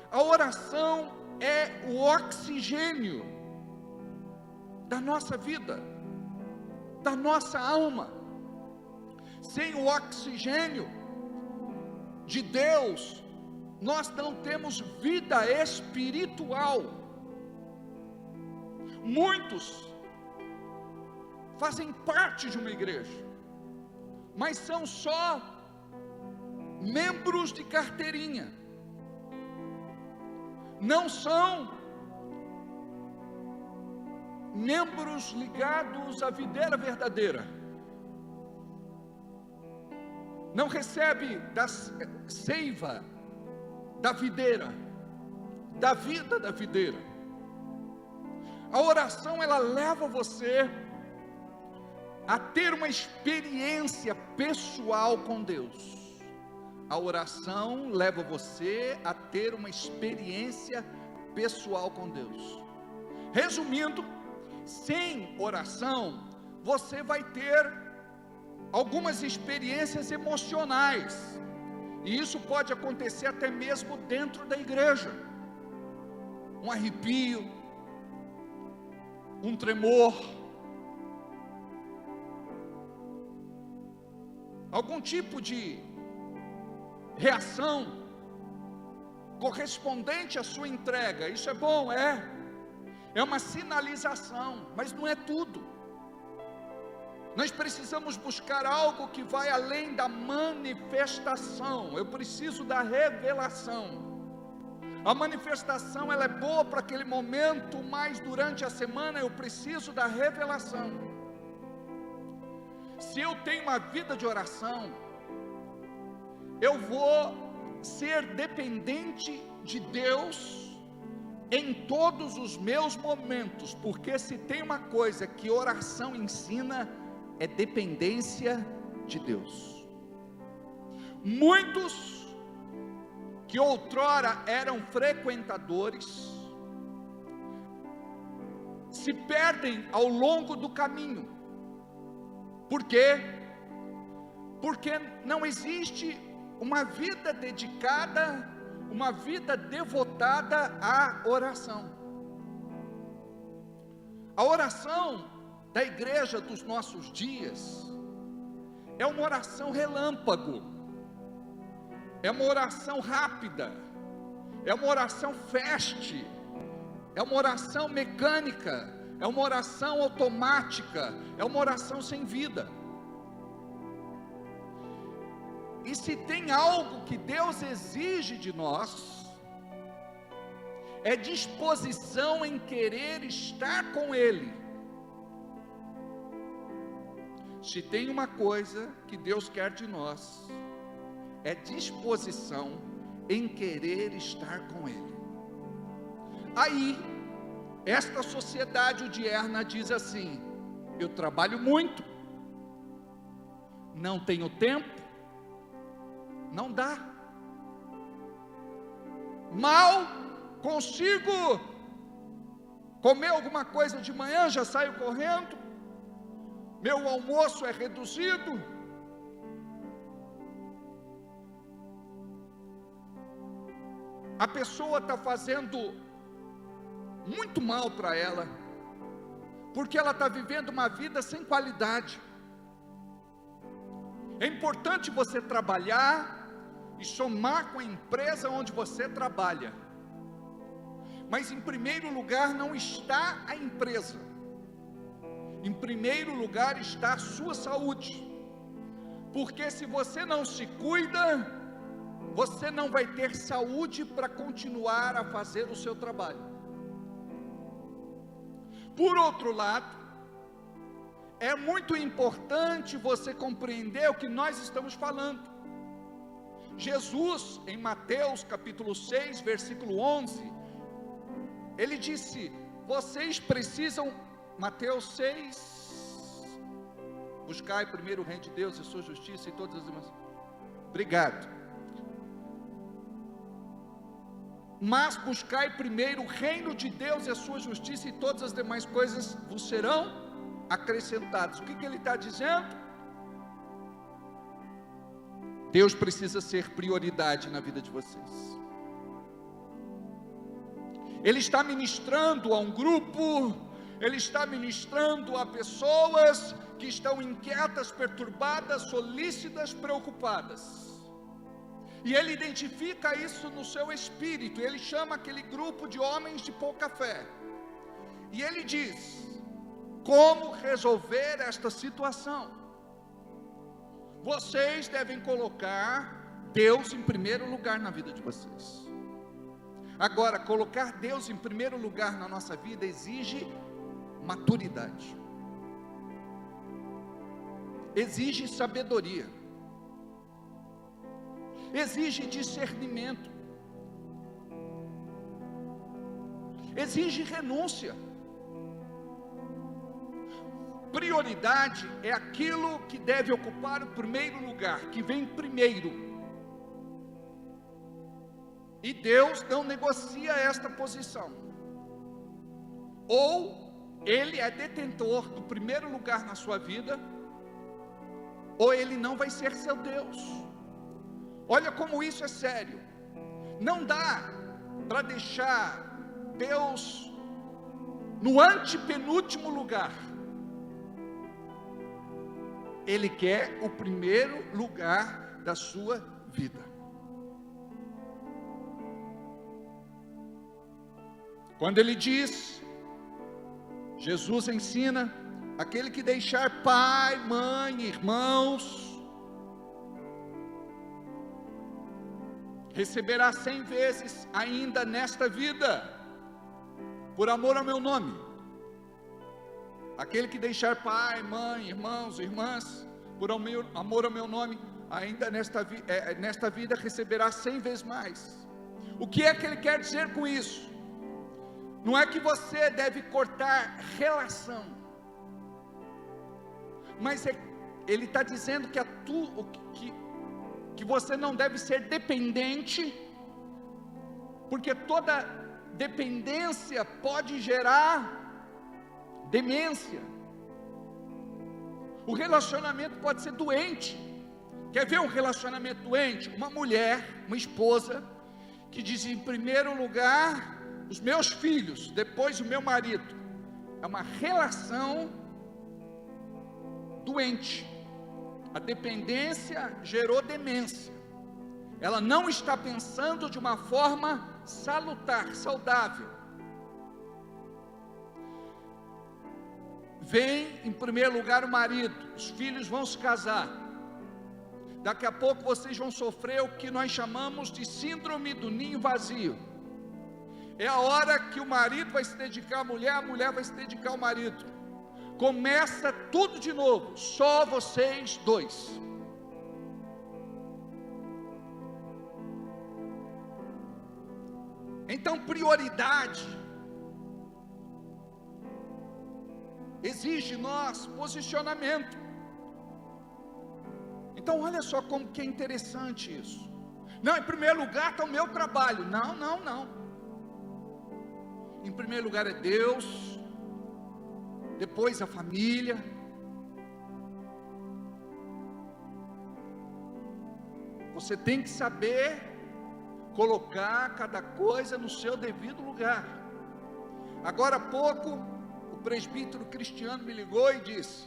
A oração é o oxigênio da nossa vida, da nossa alma. Sem o oxigênio de Deus, nós não temos vida espiritual. Muitos fazem parte de uma igreja, mas são só membros de carteirinha. Não são membros ligados à videira verdadeira. Não recebe da seiva da videira, da vida da videira. A oração, ela leva você a ter uma experiência pessoal com Deus. A oração leva você a ter uma experiência pessoal com Deus. Resumindo, sem oração, você vai ter algumas experiências emocionais, e isso pode acontecer até mesmo dentro da igreja. Um arrepio, um tremor, algum tipo de reação correspondente à sua entrega. Isso é bom, é uma sinalização, mas não é tudo. Nós precisamos buscar algo que vai além da manifestação. Eu preciso da revelação. A manifestação, ela é boa para aquele momento, mas durante a semana eu preciso da revelação. Se eu tenho uma vida de oração, eu vou ser dependente de Deus em todos os meus momentos, porque se tem uma coisa que oração ensina, é dependência de Deus. Muitos que outrora eram frequentadores se perdem ao longo do caminho. Por quê? Porque não existe uma vida dedicada, uma vida devotada à oração. A oração da igreja dos nossos dias é uma oração relâmpago, é uma oração rápida, é uma oração fast, é uma oração mecânica, é uma oração automática, é uma oração sem vida. E se tem algo que Deus exige de nós, é disposição em querer estar com Ele. Se tem uma coisa que Deus quer de nós, é disposição em querer estar com Ele. Aí, esta sociedade odierna diz assim: eu trabalho muito, não tenho tempo, não dá, mal consigo comer alguma coisa de manhã, já saio correndo, meu almoço é reduzido. A pessoa está fazendo muito mal para ela, porque ela está vivendo uma vida sem qualidade. É importante você trabalhar e somar com a empresa onde você trabalha, mas em primeiro lugar não está a empresa, em primeiro lugar está a sua saúde, porque se você não se cuida, você não vai ter saúde para continuar a fazer o seu trabalho. Por outro lado, é muito importante você compreender o que nós estamos falando. Jesus, em Mateus capítulo 6, versículo 11, ele disse: vocês precisam, Mateus 6, buscai primeiro o reino de Deus e sua justiça e todas as demais. Obrigado. Mas buscai primeiro o reino de Deus e a sua justiça, e todas as demais coisas vos serão acrescentadas. O que ele está dizendo? Deus precisa ser prioridade na vida de vocês. Ele está ministrando a um grupo, ele está ministrando a pessoas que estão inquietas, perturbadas, solícitas, preocupadas. E ele identifica isso no seu espírito, ele chama aquele grupo de homens de pouca fé. E ele diz: como resolver esta situação? Vocês devem colocar Deus em primeiro lugar na vida de vocês. Agora, colocar Deus em primeiro lugar na nossa vida exige maturidade, exige sabedoria, exige discernimento, exige renúncia. Prioridade é aquilo que deve ocupar o primeiro lugar, que vem primeiro. E Deus não negocia esta posição. Ou Ele é detentor do primeiro lugar na sua vida, ou Ele não vai ser seu Deus. Olha como isso é sério. Não dá para deixar Deus no antepenúltimo lugar. Ele quer o primeiro lugar da sua vida. Quando ele diz, Jesus ensina: aquele que deixar pai, mãe, irmãos, receberá 100 vezes ainda nesta vida, por amor ao meu nome. Aquele que deixar pai, mãe, irmãos, irmãs, por amor ao meu nome, ainda nesta vida receberá 100 vezes mais. O que é que ele quer dizer com isso? Não é que você deve cortar relação, mas ele está dizendo que você não deve ser dependente, porque toda dependência pode gerar demência. O relacionamento pode ser doente. Quer ver um relacionamento doente? Uma mulher, uma esposa, que diz: em primeiro lugar os meus filhos, depois o meu marido. É uma relação doente. A dependência gerou demência. Ela não está pensando de uma forma salutar, saudável. Vem em primeiro lugar o marido, os filhos vão se casar. Daqui a pouco vocês vão sofrer o que nós chamamos de síndrome do ninho vazio. É a hora que o marido vai se dedicar à mulher, a mulher vai se dedicar ao marido. Começa tudo de novo, só vocês dois. Então, prioridade exige nós posicionamento. Então, olha só como que é interessante isso. Não, em primeiro lugar está o meu trabalho. Não, não, não. Em primeiro lugar é Deus, depois a família. Você tem que saber colocar cada coisa no seu devido lugar. Agora há pouco, o presbítero Cristiano me ligou e disse: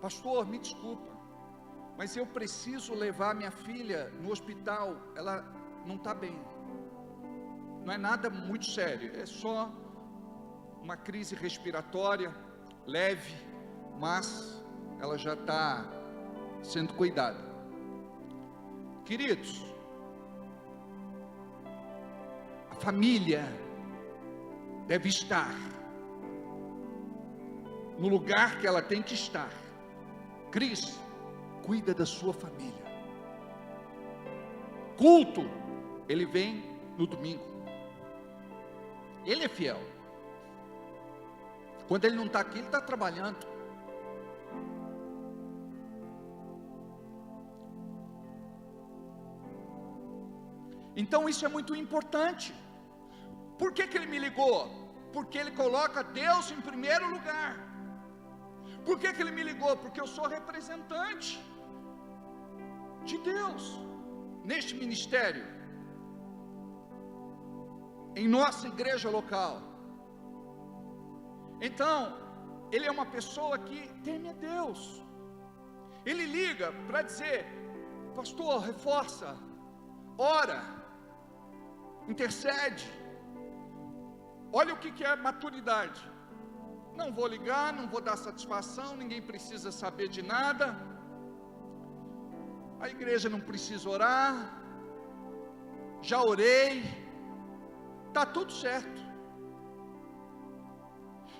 pastor, me desculpa, mas eu preciso levar minha filha no hospital, ela não está bem. Não é nada muito sério, é só uma crise respiratória leve, mas ela já está sendo cuidada. Queridos, a família deve estar no lugar que ela tem que estar. Cris, cuida da sua família. Culto, ele vem no domingo. Ele é fiel. Quando ele não está aqui, ele está trabalhando. Então isso é muito importante. Por que ele me ligou? Porque ele coloca Deus em primeiro lugar. Por que ele me ligou? Porque eu sou representante de Deus neste ministério, em nossa igreja local. Então, ele é uma pessoa que teme a Deus. Ele liga para dizer: pastor, reforça, ora, intercede. Olha o que é maturidade. Não vou ligar, não vou dar satisfação, ninguém precisa saber de nada, a igreja não precisa orar, já orei, está tudo certo.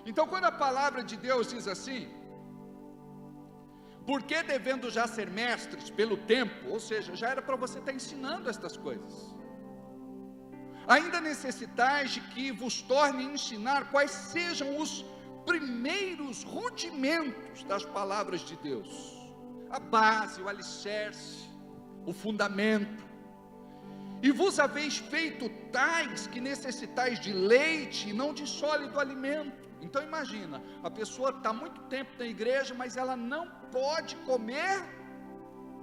Então, quando a palavra de Deus diz assim: porque devendo já ser mestres pelo tempo, ou seja, já era para você estar ensinando estas coisas, ainda necessitais de que vos torne a ensinar quais sejam os primeiros rudimentos das palavras de Deus, a base, o alicerce, o fundamento, e vos haveis feito tais que necessitais de leite e não de sólido alimento. Então imagina, a pessoa está muito tempo na igreja, mas ela não pode comer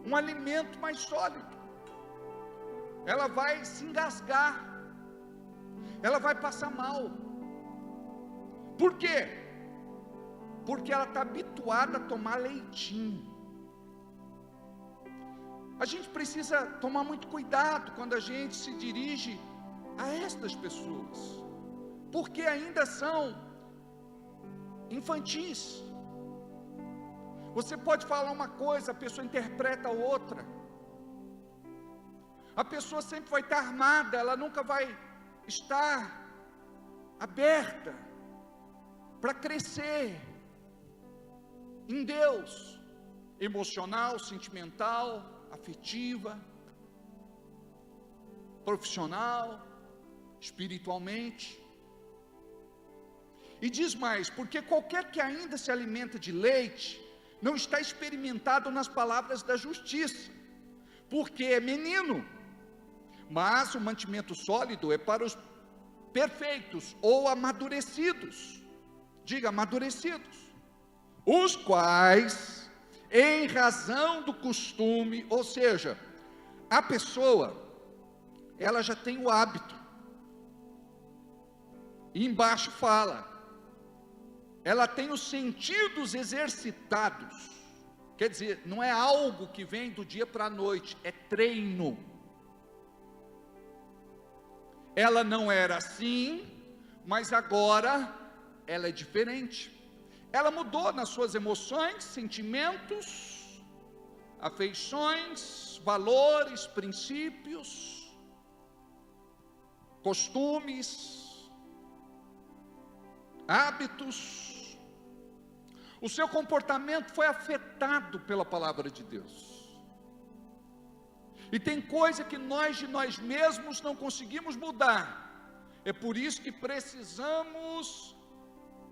um alimento mais sólido, ela vai se engasgar, ela vai passar mal. Por quê? Porque ela está habituada a tomar leitinho. A gente precisa tomar muito cuidado quando a gente se dirige a estas pessoas, porque ainda são infantis. Você pode falar uma coisa, a pessoa interpreta outra. A pessoa sempre vai estar armada, ela nunca vai estar aberta para crescer em Deus, emocional, sentimental, afetiva, profissional, espiritualmente. E diz mais: porque qualquer que ainda se alimenta de leite não está experimentado nas palavras da justiça, porque é menino. Mas o mantimento sólido é para os perfeitos ou amadurecidos. Diga, amadurecidos, os quais, em razão do costume, ou seja, a pessoa, ela já tem o hábito. E embaixo fala, ela tem os sentidos exercitados. Quer dizer, não é algo que vem do dia para a noite, é treino. Ela não era assim, mas agora ela é diferente. Ela mudou nas suas emoções, sentimentos, afeições, valores, princípios, costumes, hábitos. O seu comportamento foi afetado pela palavra de Deus. E tem coisa que nós de nós mesmos não conseguimos mudar, É por isso que precisamos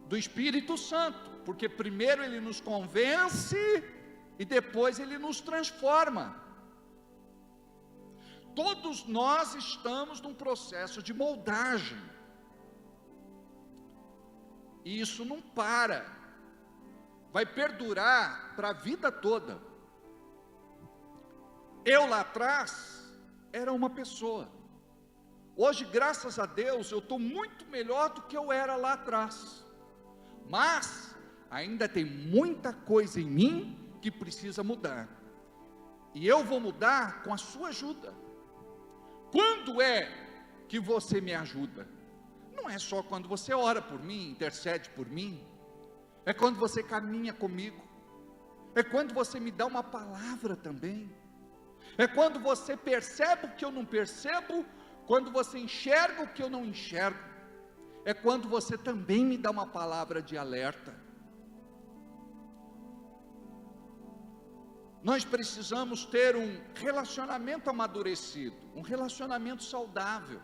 do Espírito Santo, porque primeiro ele nos convence e depois ele nos transforma. Todos nós estamos num processo de moldagem. E isso não para, vai perdurar para a vida toda. Eu lá atrás era uma pessoa. Hoje, graças a Deus, eu estou muito melhor do que eu era lá atrás. Mas ainda tem muita coisa em mim que precisa mudar. E eu vou mudar com a sua ajuda. Quando é que você me ajuda? Não é só quando você ora por mim, intercede por mim. É quando você caminha comigo. É quando você me dá uma palavra também. É quando você percebe o que eu não percebo, quando você enxerga o que eu não enxergo. É quando você também me dá uma palavra de alerta. Nós precisamos ter um relacionamento amadurecido, um relacionamento saudável,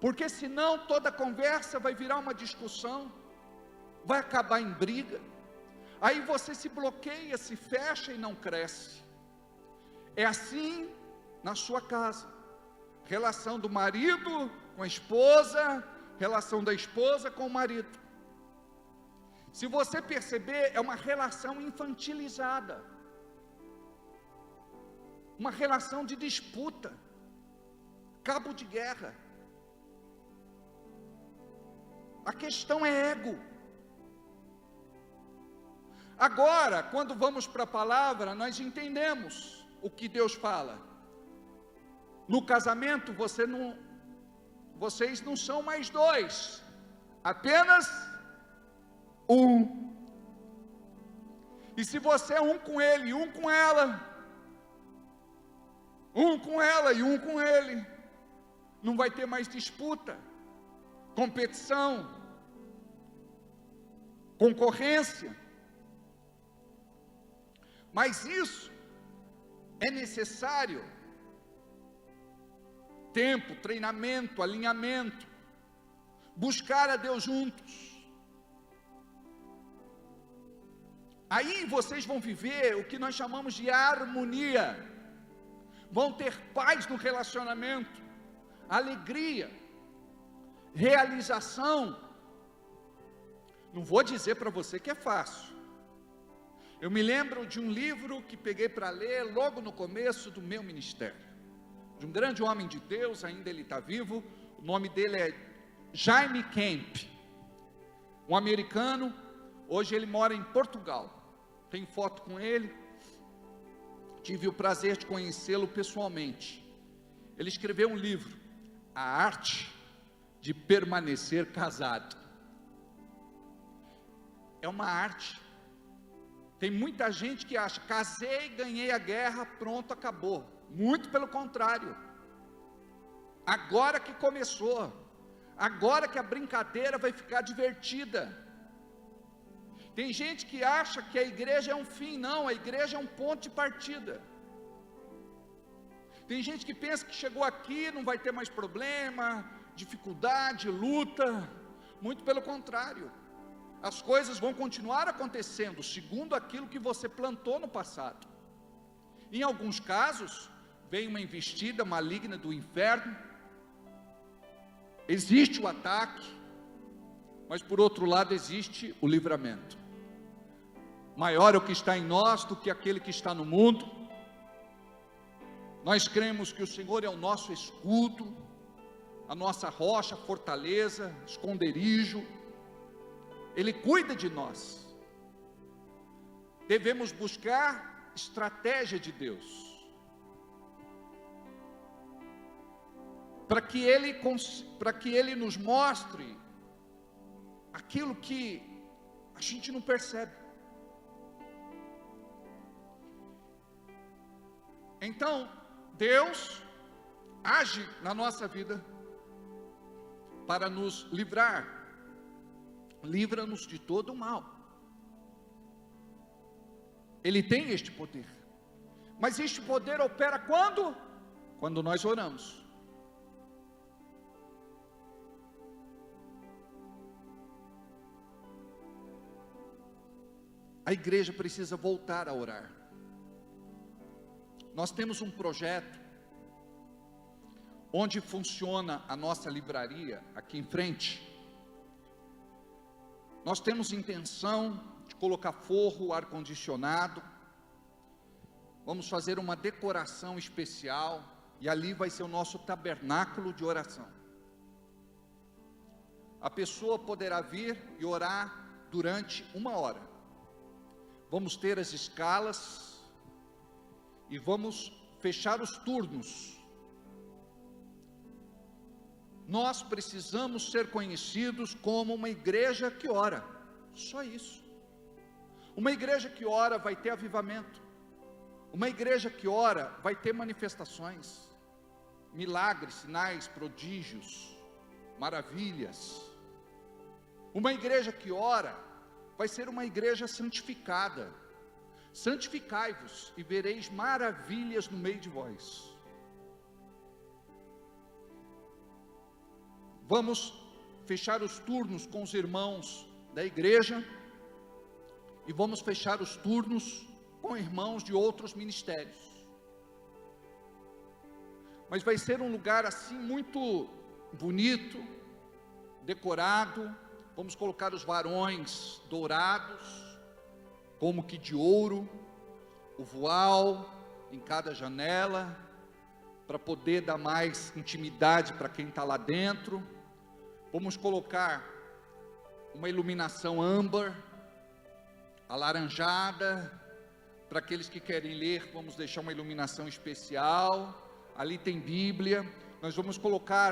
porque senão toda conversa vai virar uma discussão, vai acabar em briga, aí você se bloqueia, se fecha e não cresce. É assim na sua casa, relação do marido com a esposa, relação da esposa com o marido. Se você perceber, é uma relação infantilizada, uma relação de disputa, cabo de guerra. A questão é ego. Agora, quando vamos para a palavra, nós entendemos o que Deus fala. No casamento, vocês não são mais dois, apenas um. E se você é um com ele e um com ela, um com ela e um com ele, não vai ter mais disputa, competição, concorrência. Mas isso é necessário tempo, treinamento, alinhamento, buscar a Deus juntos. Aí vocês vão viver o que nós chamamos de harmonia, vão ter paz no relacionamento, alegria, realização. Não vou dizer para você que é fácil. Eu me lembro de um livro que peguei para ler logo no começo do meu ministério, de um grande homem de Deus, ainda ele está vivo, o nome dele é Jaime Kemp, um americano, hoje ele mora em Portugal, tenho foto com ele, tive o prazer de conhecê-lo pessoalmente. Ele escreveu um livro, A Arte de Permanecer Casado. É uma arte. Tem muita gente que acha, casei, ganhei a guerra, pronto, acabou. Muito pelo contrário. Agora que começou, agora que a brincadeira vai ficar divertida. Tem gente que acha que a igreja é um fim, não, a igreja é um ponto de partida. Tem gente que pensa que chegou aqui, não vai ter mais problema, dificuldade, luta. Muito pelo contrário. As coisas vão continuar acontecendo segundo aquilo que você plantou no passado. Em alguns casos, vem uma investida maligna do inferno, existe o ataque, mas por outro lado existe o livramento. Maior é o que está em nós do que aquele que está no mundo. Nós cremos que o Senhor é o nosso escudo, a nossa rocha, fortaleza, esconderijo. Ele cuida de nós. Devemos buscar estratégia de Deus, para que Ele nos mostre aquilo que a gente não percebe. Então, Deus age na nossa vida para nos livrar. Livra-nos de todo o mal. Ele tem este poder. Mas este poder opera quando? Quando nós oramos. a igreja precisa voltar a orar. Nós temos um projeto onde funciona a nossa livraria aqui em frente. Nós temos intenção de colocar forro, ar-condicionado. Vamos fazer uma decoração especial e ali vai ser o nosso tabernáculo de oração. A pessoa poderá vir e orar durante 1 hora. Vamos ter as escalas e vamos fechar os turnos. Nós precisamos ser conhecidos como uma igreja que ora, só isso. Uma igreja que ora vai ter avivamento. Uma igreja que ora vai ter manifestações, milagres, sinais, prodígios, maravilhas. Uma igreja que ora vai ser uma igreja santificada. Santificai-vos e vereis maravilhas no meio de vós. Vamos fechar os turnos com os irmãos da igreja e vamos fechar os turnos com irmãos de outros ministérios. Mas vai ser um lugar assim muito bonito, decorado. Vamos colocar os varões dourados, como que de ouro, o voal em cada janela, para poder dar mais intimidade para quem está lá dentro. Vamos colocar uma iluminação âmbar, alaranjada, para aqueles que querem ler, vamos deixar uma iluminação especial. Ali tem Bíblia. Nós vamos colocar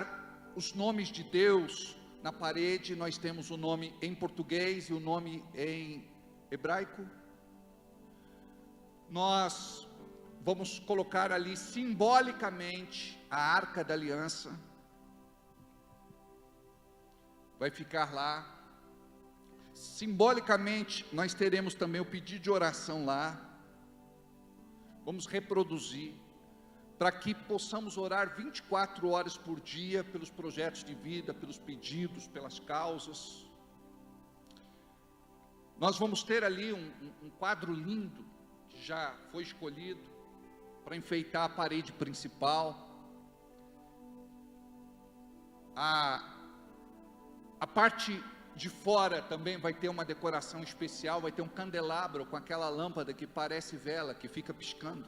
os nomes de Deus na parede. Nós temos o nome em português e o nome em hebraico. Nós vamos colocar ali simbolicamente a Arca da Aliança. Vai ficar lá. Simbolicamente nós teremos também o pedido de oração lá. Vamos reproduzir, para que possamos orar 24 horas por dia, pelos projetos de vida, pelos pedidos, pelas causas. Nós vamos ter ali um quadro lindo, que já foi escolhido, para enfeitar a parede principal. A parte de fora também vai ter uma decoração especial, vai ter um candelabro com aquela lâmpada que parece vela, que fica piscando.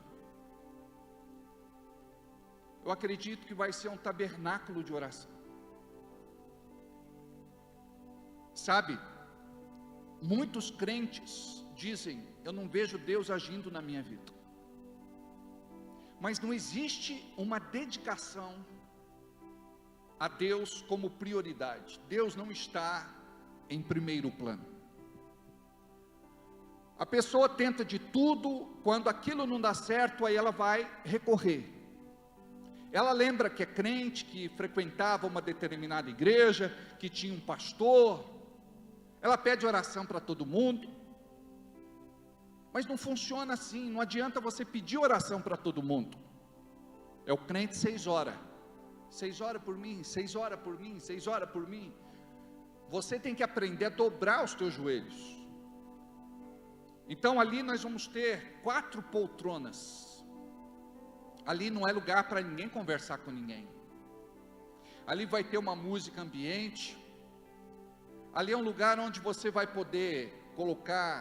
Eu acredito que vai ser um tabernáculo de oração. Sabe, muitos crentes dizem: eu não vejo Deus agindo na minha vida. Mas não existe uma dedicação a Deus como prioridade. Deus não está em primeiro plano. A pessoa tenta de tudo, quando aquilo não dá certo, aí ela vai recorrer. Ela lembra que é crente, que frequentava uma determinada igreja, que tinha um pastor. Ela pede oração para todo mundo. Mas não funciona assim. Não adianta você pedir oração para todo mundo. É o crente 6 horas. 6 horas por mim, 6 horas por mim, 6 horas por mim. Você tem que aprender a dobrar os teus joelhos. Então ali nós vamos ter 4 poltronas. Ali não é lugar para ninguém conversar com ninguém. Ali vai ter uma música ambiente. Ali é um lugar onde você vai poder colocar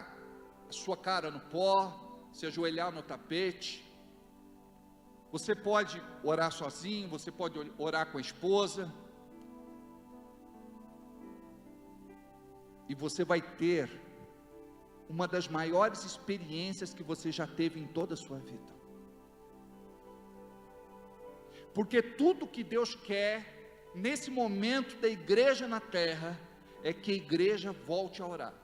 a sua cara no pó, se ajoelhar no tapete. Você pode orar sozinho, você pode orar com a esposa. E você vai ter uma das maiores experiências que você já teve em toda a sua vida. Porque tudo que Deus quer nesse momento da igreja na terra é que a igreja volte a orar.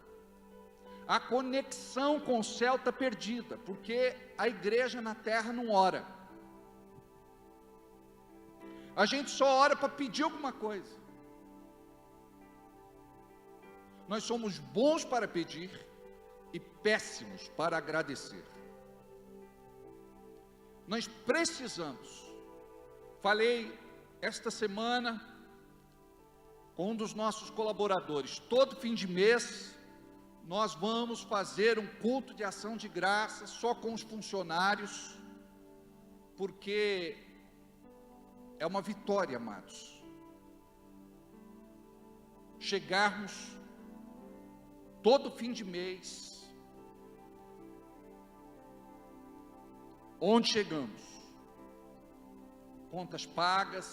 A conexão com o céu está perdida, porque a igreja na terra não ora. A gente só ora para pedir alguma coisa. Nós somos bons para pedir e péssimos para agradecer. Nós precisamos. Falei esta semana com um dos nossos colaboradores. Todo fim de mês nós vamos fazer um culto de ação de graça só com os funcionários, porque é uma vitória, amados, chegarmos todo fim de mês, onde chegamos, contas pagas,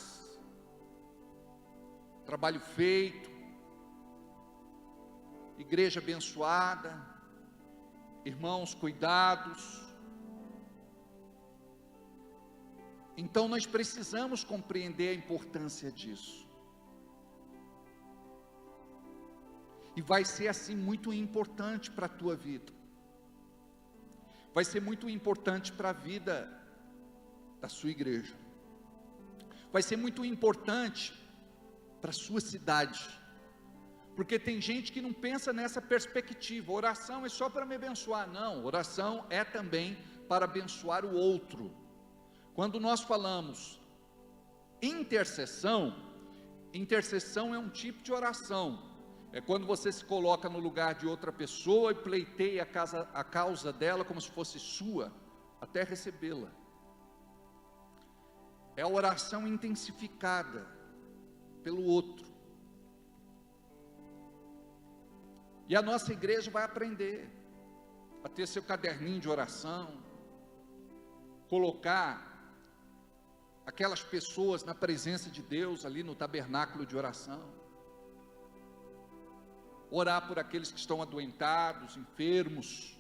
trabalho feito, igreja abençoada, irmãos cuidados. Então nós precisamos compreender a importância disso. E vai ser assim muito importante para a tua vida. Vai ser muito importante para a vida da sua igreja. Vai ser muito importante para a sua cidade. Porque tem gente que não pensa nessa perspectiva. Oração é só para me abençoar. Não, oração é também para abençoar o outro. Quando nós falamos intercessão, intercessão é um tipo de oração. É quando você se coloca no lugar de outra pessoa e pleiteia a causa dela como se fosse sua, até recebê-la. É a oração intensificada pelo outro. E a nossa igreja vai aprender a ter seu caderninho de oração, colocar aquelas pessoas na presença de Deus ali no tabernáculo de oração. Orar por aqueles que estão adoentados, enfermos,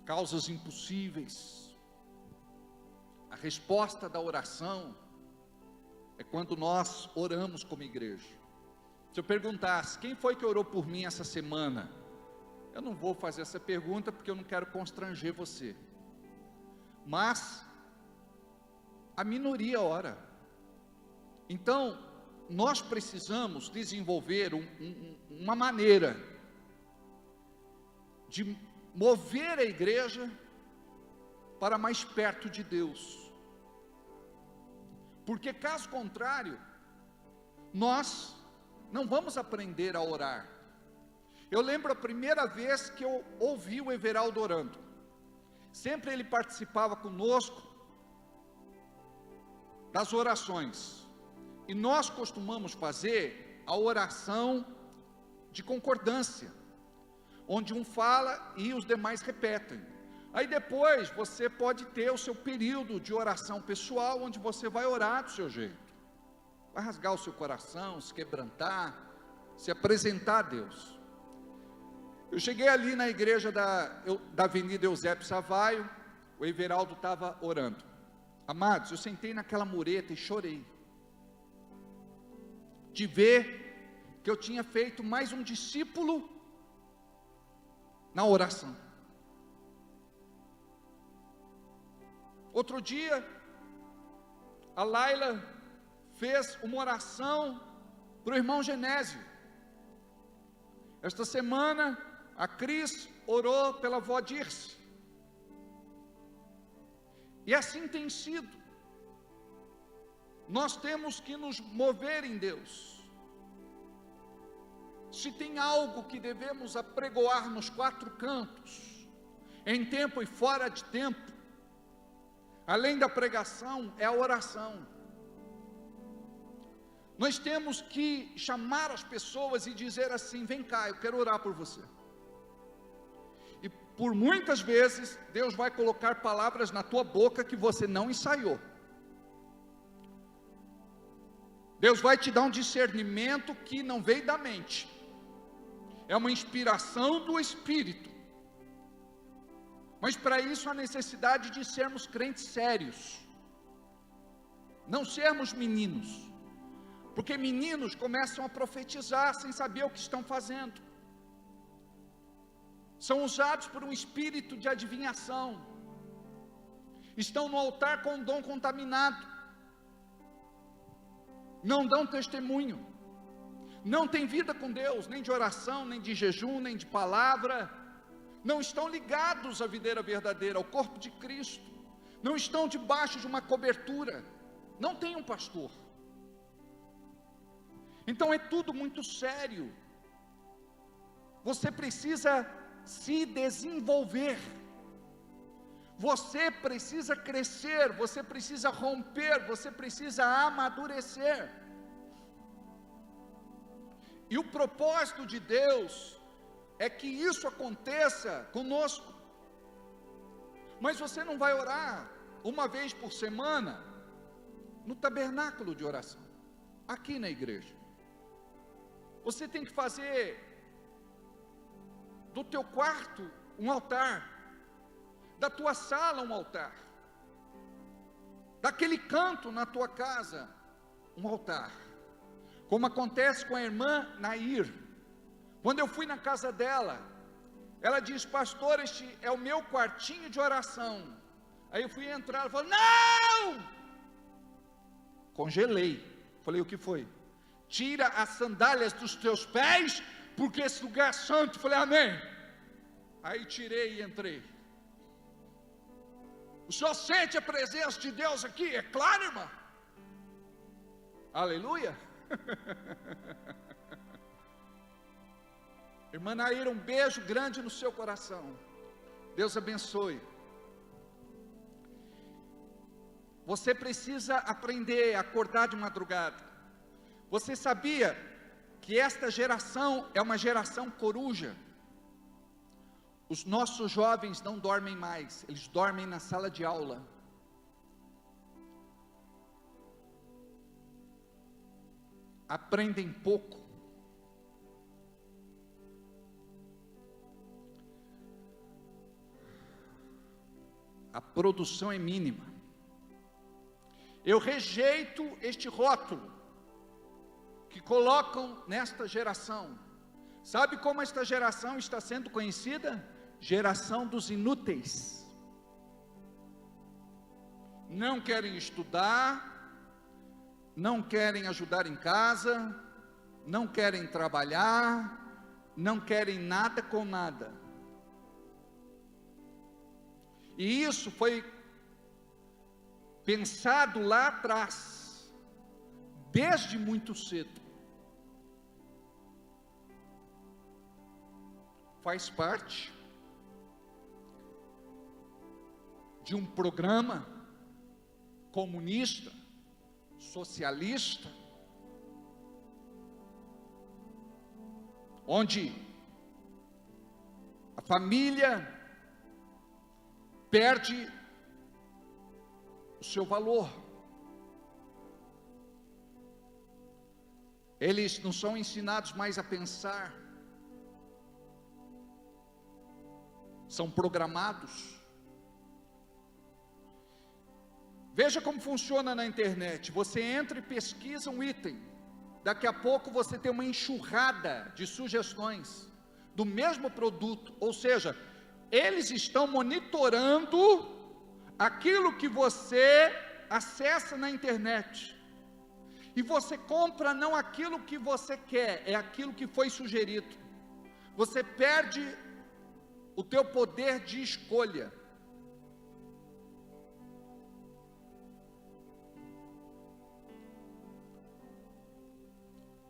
causas impossíveis. A resposta da oração é quando nós oramos como igreja. Se eu perguntasse, quem foi que orou por mim essa semana? Eu não vou fazer essa pergunta porque eu não quero constranger você. Mas a minoria ora. Então, nós precisamos desenvolver uma maneira de mover a igreja para mais perto de Deus. Porque caso contrário, nós não vamos aprender a orar. Eu lembro a primeira vez que eu ouvi o Everaldo orando. Sempre ele participava conosco das orações. E nós costumamos fazer a oração de concordância, onde um fala e os demais repetem. Aí depois você pode ter o seu período de oração pessoal, onde você vai orar do seu jeito. Vai rasgar o seu coração, se quebrantar, se apresentar a Deus. Eu cheguei ali na igreja da Avenida Eusébio Savaio, o Everaldo estava orando. Amados, eu sentei naquela mureta e chorei. De ver que eu tinha feito mais um discípulo na oração. Outro dia, a Laila fez uma oração para o irmão Genésio. Esta semana, a Cris orou pela avó Dirce. E assim tem sido. Nós temos que nos mover em Deus. Se tem algo que devemos apregoar nos quatro cantos, em tempo e fora de tempo, além da pregação, é a oração. Nós temos que chamar as pessoas e dizer assim: vem cá, eu quero orar por você. E por muitas vezes, Deus vai colocar palavras na tua boca que você não ensaiou. Deus vai te dar um discernimento que não veio da mente. É uma inspiração do Espírito. Mas para isso há necessidade de sermos crentes sérios. Não sermos meninos. Porque meninos começam a profetizar sem saber o que estão fazendo. São usados por um espírito de adivinhação. Estão no altar com o dom contaminado. Não dão testemunho, não têm vida com Deus, nem de oração, nem de jejum, nem de palavra, não estão ligados à videira verdadeira, ao corpo de Cristo, não estão debaixo de uma cobertura, não tem um pastor. Então é tudo muito sério. você precisa se desenvolver, você precisa crescer, você precisa romper, você precisa amadurecer. E o propósito de Deus é que isso aconteça conosco. Mas você não vai orar uma vez por semana no tabernáculo de oração, aqui na igreja. Você tem que fazer do teu quarto um altar, da tua sala um altar, daquele canto na tua casa um altar, como acontece com a irmã Nair. Quando eu fui na casa dela, ela disse: pastor, este é o meu quartinho de oração. Aí eu fui entrar, ela falou: não! Congelei. Falei: o que foi? Tira as sandálias dos teus pés, porque esse lugar é santo. Falei: amém. Aí tirei e entrei. O senhor sente a presença de Deus aqui? É claro, irmã. Aleluia. Irmã Naira, um beijo grande no seu coração. Deus abençoe. Você precisa aprender a acordar de madrugada. Você sabia que esta geração é uma geração coruja? Os nossos jovens não dormem mais, eles dormem na sala de aula. Aprendem pouco. A produção é mínima. Eu rejeito este rótulo que colocam nesta geração. Sabe como esta geração está sendo conhecida? Geração dos inúteis. Não querem estudar, não querem ajudar em casa, não querem trabalhar, não querem nada com nada. E isso foi pensado lá atrás, desde muito cedo. Faz parte de um programa comunista, socialista, onde a família perde o seu valor. Eles não são ensinados mais a pensar, são programados. Veja como funciona na internet. Você entra e pesquisa um item, daqui a pouco você tem uma enxurrada de sugestões do mesmo produto. Ou seja, eles estão monitorando aquilo que você acessa na internet, e você compra não aquilo que você quer, é aquilo que foi sugerido. Você perde o teu poder de escolha.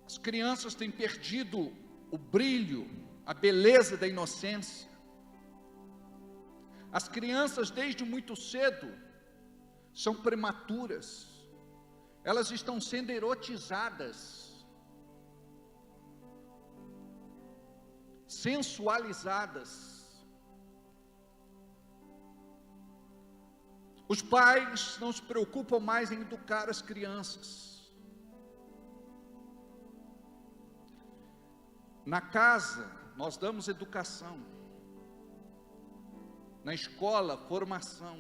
As crianças têm perdido o brilho, a beleza da inocência. As crianças desde muito cedo são prematuras, elas estão sendo erotizadas, sensualizadas. Os pais não se preocupam mais em educar as crianças. Na casa, nós damos educação. Na escola, formação.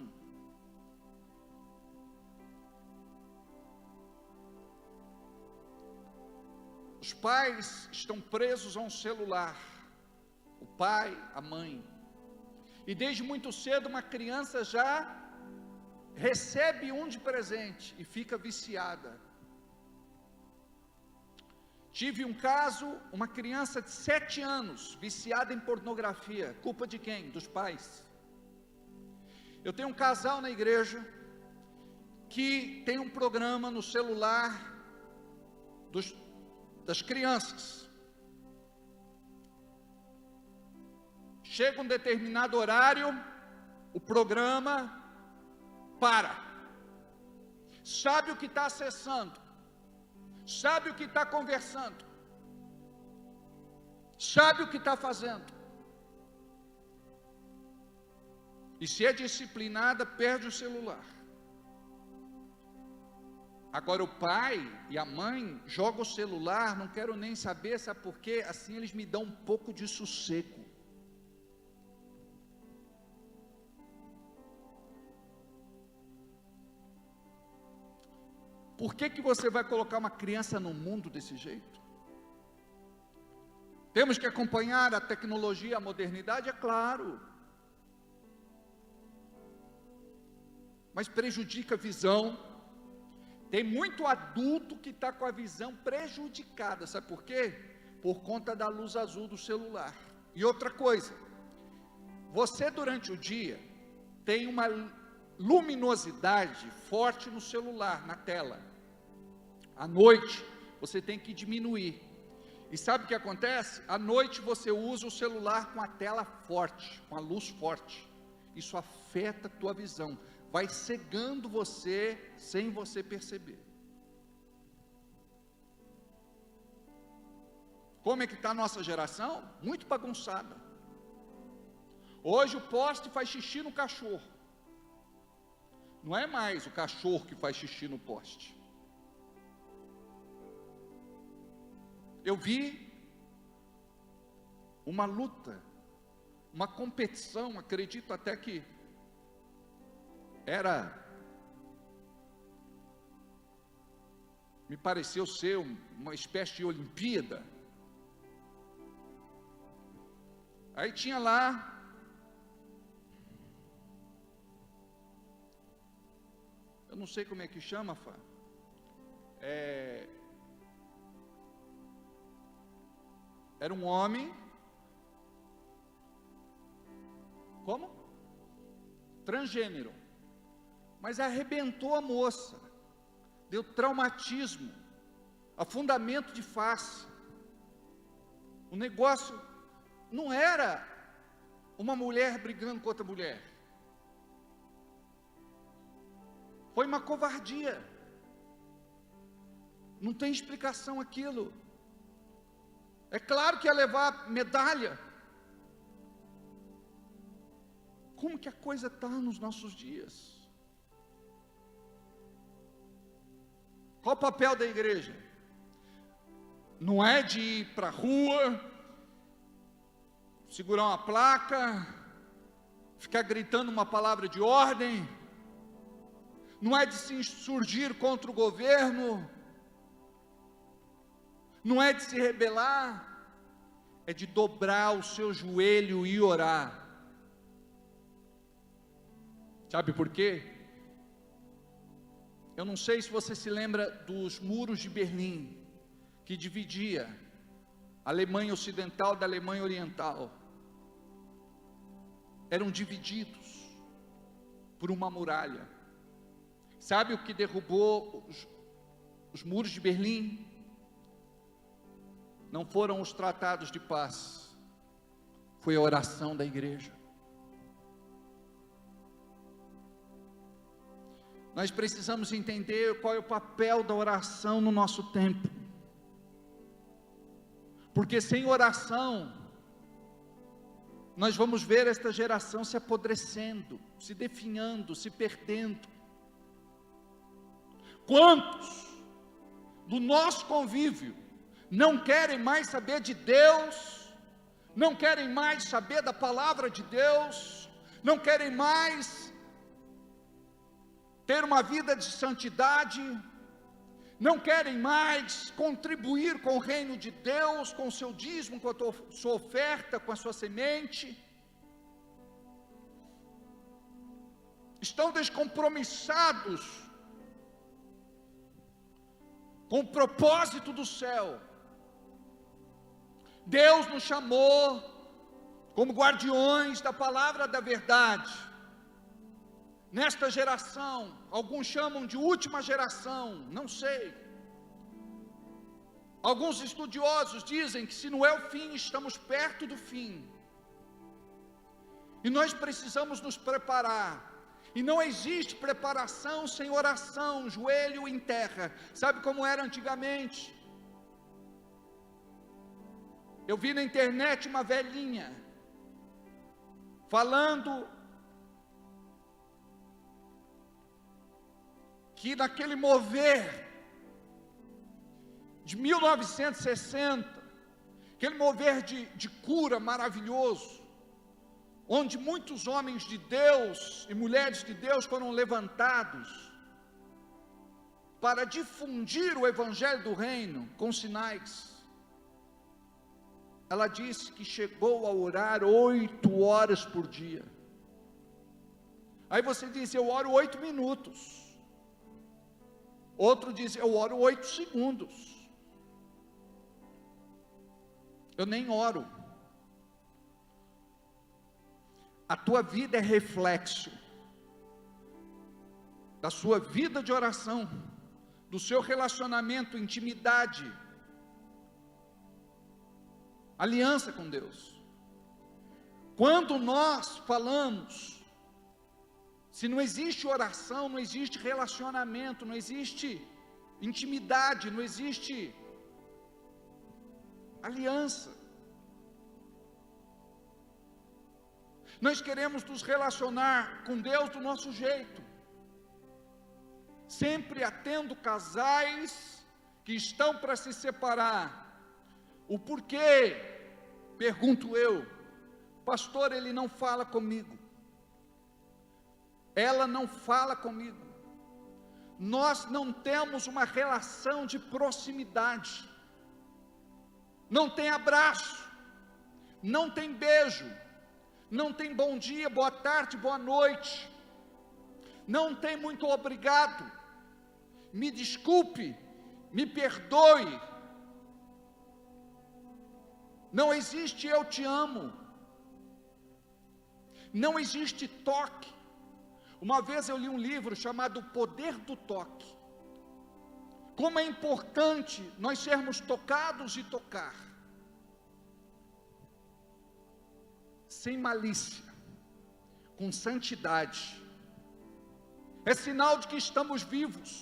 Os pais estão presos a um celular, o pai, a mãe, e desde muito cedo uma criança já recebe um de presente e fica viciada. Tive um caso, uma criança de 7 anos, viciada em pornografia. Culpa de quem? Dos pais. Eu tenho um casal na igreja que tem um programa no celular das crianças. chega um determinado horário, o programa para. Sabe o que está acessando, sabe o que está conversando, sabe o que está fazendo. E se é disciplinada, perde o celular. Agora o pai e a mãe jogam o celular, não quero nem saber, sabe por quê? Assim eles me dão um pouco de sossego. Por que você vai colocar uma criança no mundo desse jeito? Temos que acompanhar a tecnologia, a modernidade, é claro. Mas prejudica a visão. Tem muito adulto que está com a visão prejudicada, sabe por quê? Por conta da luz azul do celular. E outra coisa, você durante o dia tem uma luminosidade forte no celular, na tela. À noite, você tem que diminuir. E sabe o que acontece? À noite você usa o celular com a tela forte, com a luz forte. Isso afeta a tua visão. Vai cegando você sem você perceber. Como é que está a nossa geração? Muito bagunçada. Hoje o poste faz xixi no cachorro. Não é mais o cachorro que faz xixi no poste. Eu vi uma luta, uma competição, acredito até que me pareceu ser uma espécie de Olimpíada. Aí tinha lá eu não sei como é que chama, Fá. Era um homem. Como? Transgênero. Mas arrebentou a moça. Deu traumatismo. Afundamento de face. O negócio não era uma mulher brigando com outra mulher. Foi uma covardia. Não tem explicação aquilo. É claro que ia levar medalha. Como que a coisa está nos nossos dias? Qual o papel da igreja? Não é de ir para a rua, segurar uma placa, ficar gritando uma palavra de ordem. Não é de se insurgir contra o governo. Não é de se rebelar, é de dobrar o seu joelho e orar. Sabe por quê? Eu não sei se você se lembra dos muros de Berlim, que dividia a Alemanha Ocidental da Alemanha Oriental. Eram divididos por uma muralha. Sabe o que derrubou os muros de Berlim? Não foram os tratados de paz, foi a oração da igreja. Nós precisamos entender qual é o papel da oração no nosso tempo, porque sem oração, nós vamos ver esta geração se apodrecendo, se definhando, se perdendo. Quantos do nosso convívio não querem mais saber de Deus, não querem mais saber da palavra de Deus, não querem mais ter uma vida de santidade, não querem mais contribuir com o reino de Deus, com o seu dízimo, com a sua oferta, com a sua semente, estão descompromissados com o propósito do céu. Deus nos chamou como guardiões da palavra da verdade. Nesta geração, alguns chamam de última geração, não sei. Alguns estudiosos dizem que se não é o fim, estamos perto do fim. E nós precisamos nos preparar. E não existe preparação sem oração, joelho em terra. Sabe como era antigamente? Eu vi na internet uma velhinha falando que naquele mover de 1960, aquele mover de cura maravilhoso, onde muitos homens de Deus e mulheres de Deus foram levantados para difundir o evangelho do reino com sinais. Ela disse que chegou a orar 8 horas por dia. Aí você diz, eu oro 8 minutos. Outro diz, eu oro 8 segundos. Eu nem oro. A tua vida é reflexo da sua vida de oração, do seu relacionamento, intimidade, aliança com Deus. Quando nós falamos, se não existe oração, não existe relacionamento, não existe intimidade, não existe aliança. Nós queremos nos relacionar com Deus do nosso jeito, sempre atendo casais que estão para se separar. O porquê? Pergunto eu, pastor, ele não fala comigo, ela não fala comigo, nós não temos uma relação de proximidade, não tem abraço, não tem beijo, não tem bom dia, boa tarde, boa noite, não tem muito obrigado, me desculpe, me perdoe, não existe eu te amo, não existe toque. Uma vez eu li um livro chamado O Poder do Toque, como é importante nós sermos tocados e tocar, sem malícia, com santidade, é sinal de que estamos vivos.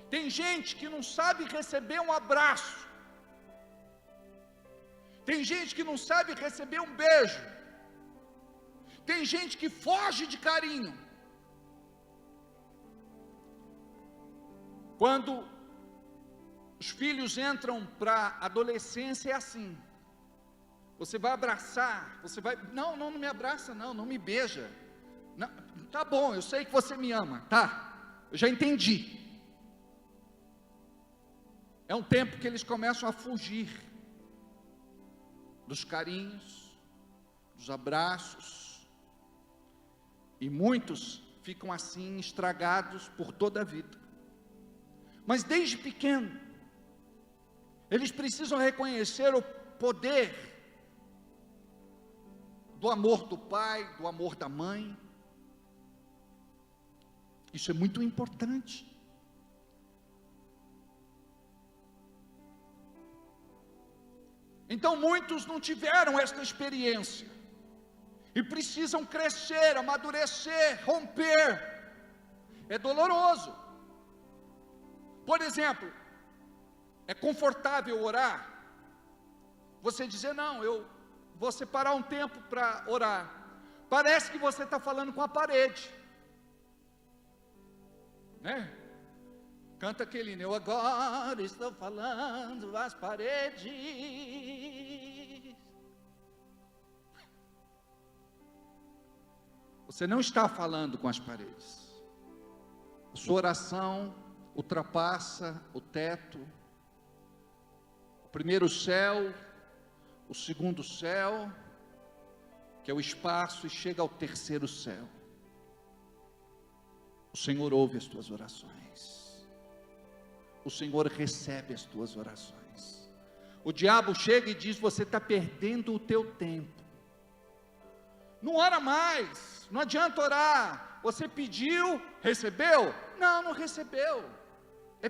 Tem gente que não sabe receber um abraço, tem gente que não sabe receber um beijo, tem gente que foge de carinho. Quando os filhos entram para a adolescência, é assim, você vai abraçar, você vai, não me abraça não me beija, não, tá bom, eu sei que você me ama, tá, eu já entendi. É um tempo que eles começam a fugir dos carinhos, dos abraços, e muitos ficam assim estragados por toda a vida. Mas desde pequeno, eles precisam reconhecer o poder do amor do pai, do amor da mãe. Isso é muito importante. Então muitos não tiveram esta experiência, e precisam crescer, amadurecer, romper. É doloroso. Por exemplo, é confortável orar, você dizer, não, eu vou separar um tempo para orar, parece que você está falando com a parede, né? Canta aquele hino, eu agora estou falando às paredes. Você não está falando com as paredes, a sua oração ultrapassa o teto, o primeiro céu, o segundo céu, que é o espaço, e chega ao terceiro céu. O Senhor ouve as tuas orações, o Senhor recebe as tuas orações. O diabo chega e diz, você está perdendo o teu tempo, não ora mais, não adianta orar, você pediu, recebeu? Não recebeu, é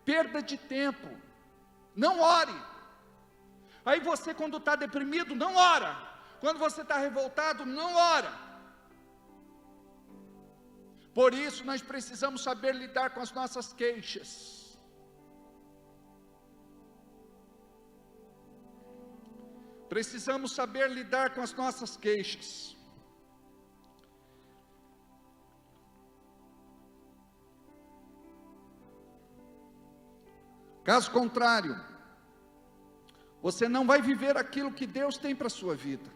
perda de tempo, não ore. Aí você, quando está deprimido, não ora, Quando você está revoltado, não ora. Por isso nós precisamos saber lidar com as nossas queixas. Precisamos saber lidar com as nossas queixas. Caso contrário, você não vai viver aquilo que Deus tem para a sua vida.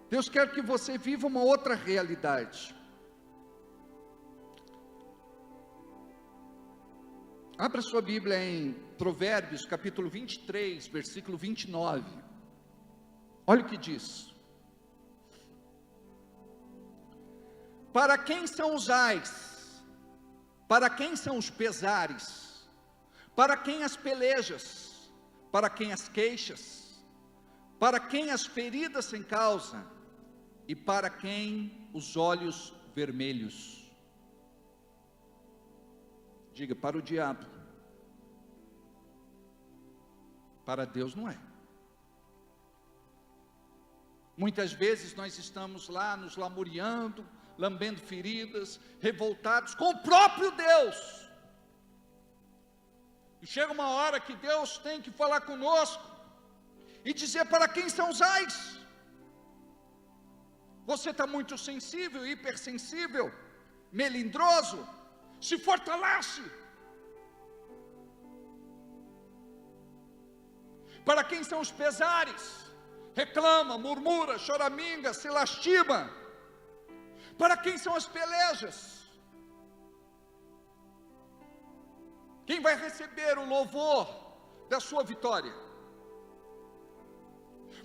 Deus quer que você viva uma outra realidade. Abra sua Bíblia em Provérbios, capítulo 23, versículo 29. Olha o que diz. Para quem são os ais? Para quem são os pesares? Para quem as pelejas? Para quem as queixas? Para quem as feridas sem causa? E para quem os olhos vermelhos? Diga, para o diabo. Para Deus não é. Muitas vezes nós estamos lá nos lamuriando, lambendo feridas, revoltados com o próprio Deus. E chega uma hora que Deus tem que falar conosco e dizer: para quem são os ais? Você está muito sensível, hipersensível, melindroso, se fortalece. Para quem são os pesares? Reclama, murmura, choraminga, se lastima. Para quem são as pelejas? Quem vai receber o louvor da sua vitória?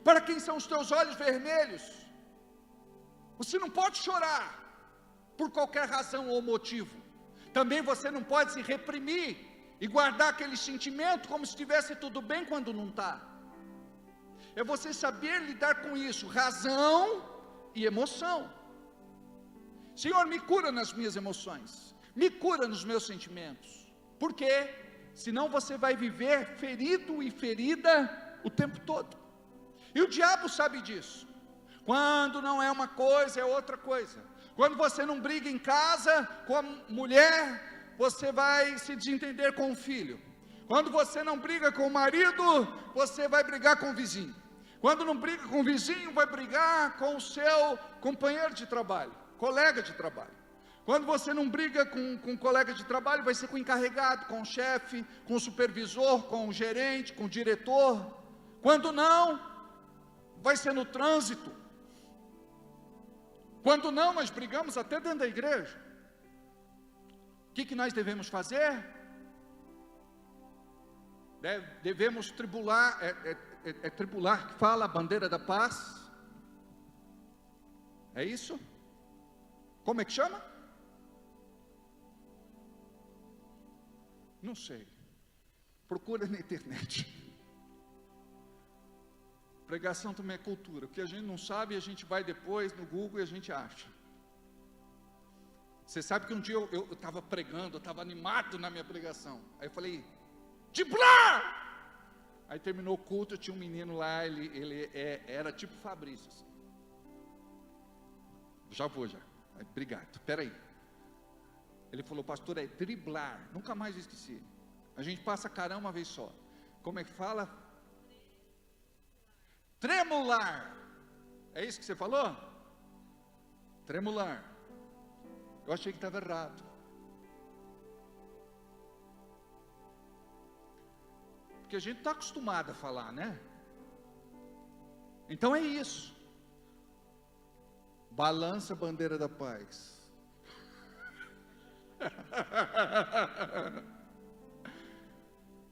Para quem são os teus olhos vermelhos? Você não pode chorar por qualquer razão ou motivo. Também você não pode se reprimir e guardar aquele sentimento como se estivesse tudo bem quando não está. É você saber lidar com isso, razão e emoção. Senhor, me cura nas minhas emoções, me cura nos meus sentimentos. Por quê? Senão você vai viver ferido e ferida o tempo todo. E o diabo sabe disso. Quando não é uma coisa, é outra coisa. Quando você não briga em casa com a mulher, você vai se desentender com o filho. Quando você não briga com o marido, você vai brigar com o vizinho. Quando não briga com o vizinho, vai brigar com o seu companheiro de trabalho, colega de trabalho. Quando você não briga com um colega de trabalho, vai ser com o encarregado, com o chefe, com o supervisor, com o gerente, com o diretor. Quando não, vai ser no trânsito. Quando não, nós brigamos até dentro da igreja. O que nós devemos fazer? Devemos tribular, tribular, que fala a bandeira da paz. É isso? Como é que chama? Não sei. Procura na internet. Pregação também é cultura. O que a gente não sabe, a gente vai depois no Google e a gente acha. Você sabe que um dia eu estava pregando, eu estava animado na minha pregação. Aí eu falei, Diblar! Aí terminou o culto, tinha um menino lá, ele era tipo Fabrício. Assim. Já vou. Aí, obrigado, espera aí. Ele falou, pastor, é driblar. Nunca mais esqueci. A gente passa caramba uma vez só. Como é que fala? Tremular. É isso que você falou? Tremular. Eu achei que estava errado. Porque a gente está acostumado a falar, né? Então é isso. Balança a bandeira da paz.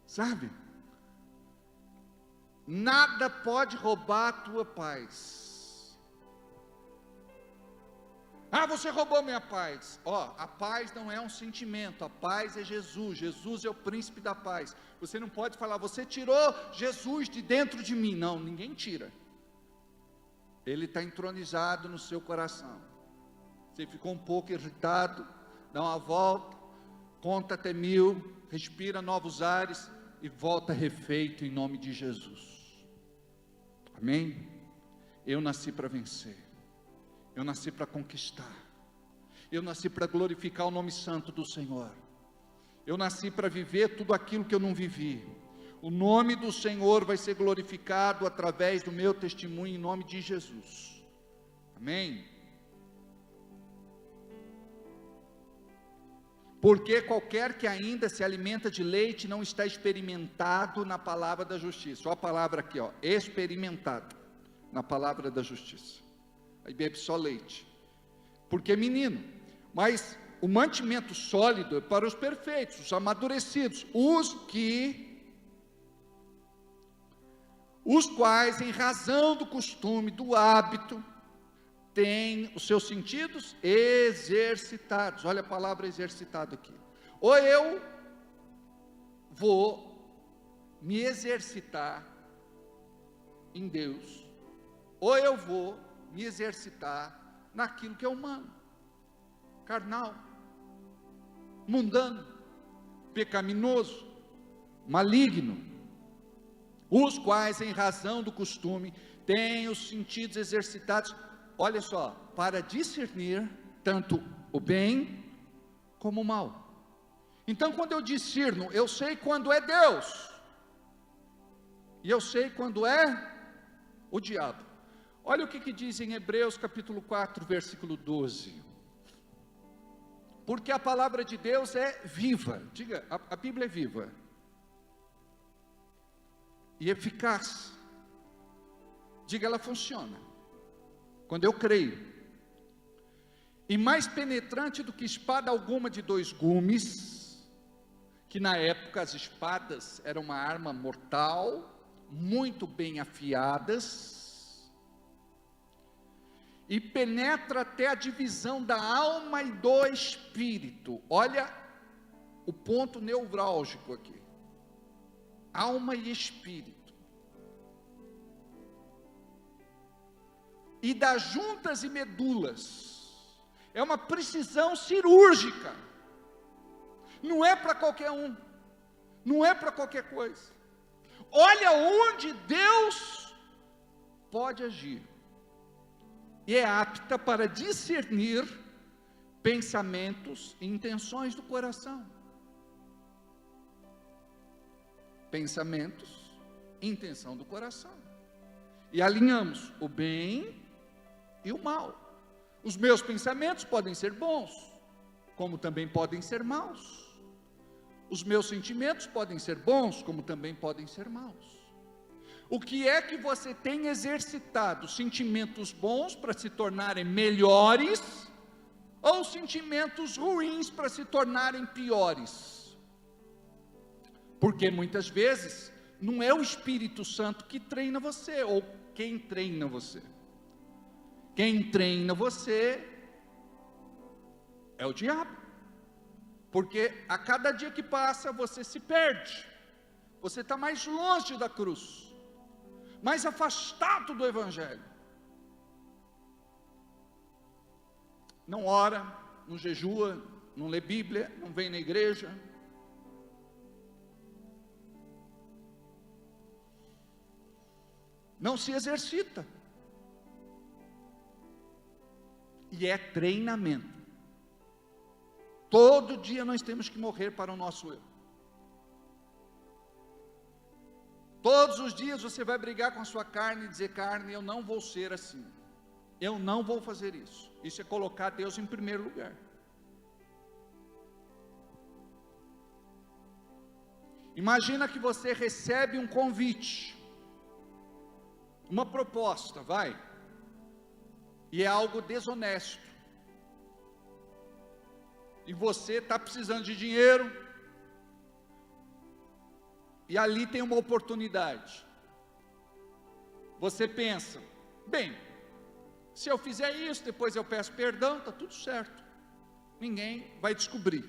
Sabe? Nada pode roubar a tua paz. Ah, você roubou minha paz. Ó, a paz não é um sentimento, a paz é Jesus. Jesus é o príncipe da paz. Você não pode falar, você tirou Jesus de dentro de mim. Não, ninguém tira. Ele está entronizado no seu coração. Você ficou um pouco irritado, dá uma volta, conta até 1000, respira novos ares e volta refeito em nome de Jesus. Amém? Eu nasci para vencer. Eu nasci para conquistar. Eu nasci para glorificar o nome santo do Senhor. Eu nasci para viver tudo aquilo que eu não vivi. O nome do Senhor vai ser glorificado através do meu testemunho em nome de Jesus. Amém? Porque qualquer que ainda se alimenta de leite não está experimentado na palavra da justiça. Olha a palavra aqui, ó, experimentado na palavra da justiça. Aí bebe só leite. Porque menino, mas o mantimento sólido é para os perfeitos, os amadurecidos, os quais, em razão do costume, do hábito, têm os seus sentidos exercitados. Olha a palavra exercitado aqui. Ou eu vou me exercitar em Deus, ou eu vou me exercitar naquilo que é humano, carnal, mundano, pecaminoso, maligno, os quais, em razão do costume, têm os sentidos exercitados, olha só, para discernir tanto o bem como o mal. Então, quando eu discerno, eu sei quando é Deus, e eu sei quando é o diabo. Olha o que diz em Hebreus capítulo 4, versículo 12. Porque a palavra de Deus é viva, diga, a Bíblia é viva, e eficaz, diga, ela funciona, quando eu creio, e mais penetrante do que espada alguma de 2 gumes, que na época as espadas eram uma arma mortal, muito bem afiadas, e penetra até a divisão da alma e do espírito. Olha o ponto nevrálgico aqui, alma e espírito, e das juntas e medulas. É uma precisão cirúrgica, não é para qualquer um, não é para qualquer coisa. Olha onde Deus pode agir, e é apta para discernir pensamentos e intenções do coração. Pensamentos, intenção do coração, e alinhamos o bem e o mal. Os meus pensamentos podem ser bons, como também podem ser maus. Os meus sentimentos podem ser bons, como também podem ser maus. O que é que você tem exercitado? Sentimentos bons para se tornarem melhores, ou sentimentos ruins para se tornarem piores? Porque muitas vezes não é o Espírito Santo que treina você, ou quem treina você. Quem treina você é o diabo. Porque a cada dia que passa você se perde, você está mais longe da cruz, mais afastado do Evangelho. Não ora, não jejua, não lê Bíblia, não vem na igreja. Não se exercita. E é treinamento. Todo dia nós temos que morrer para o nosso eu. Todos os dias você vai brigar com a sua carne e dizer: carne, eu não vou ser assim, eu não vou fazer isso. Isso é colocar Deus em primeiro lugar. Imagina que você recebe um convite, uma proposta, e é algo desonesto, e você está precisando de dinheiro, e ali tem uma oportunidade. Você pensa: bem, se eu fizer isso, depois eu peço perdão, está tudo certo, ninguém vai descobrir.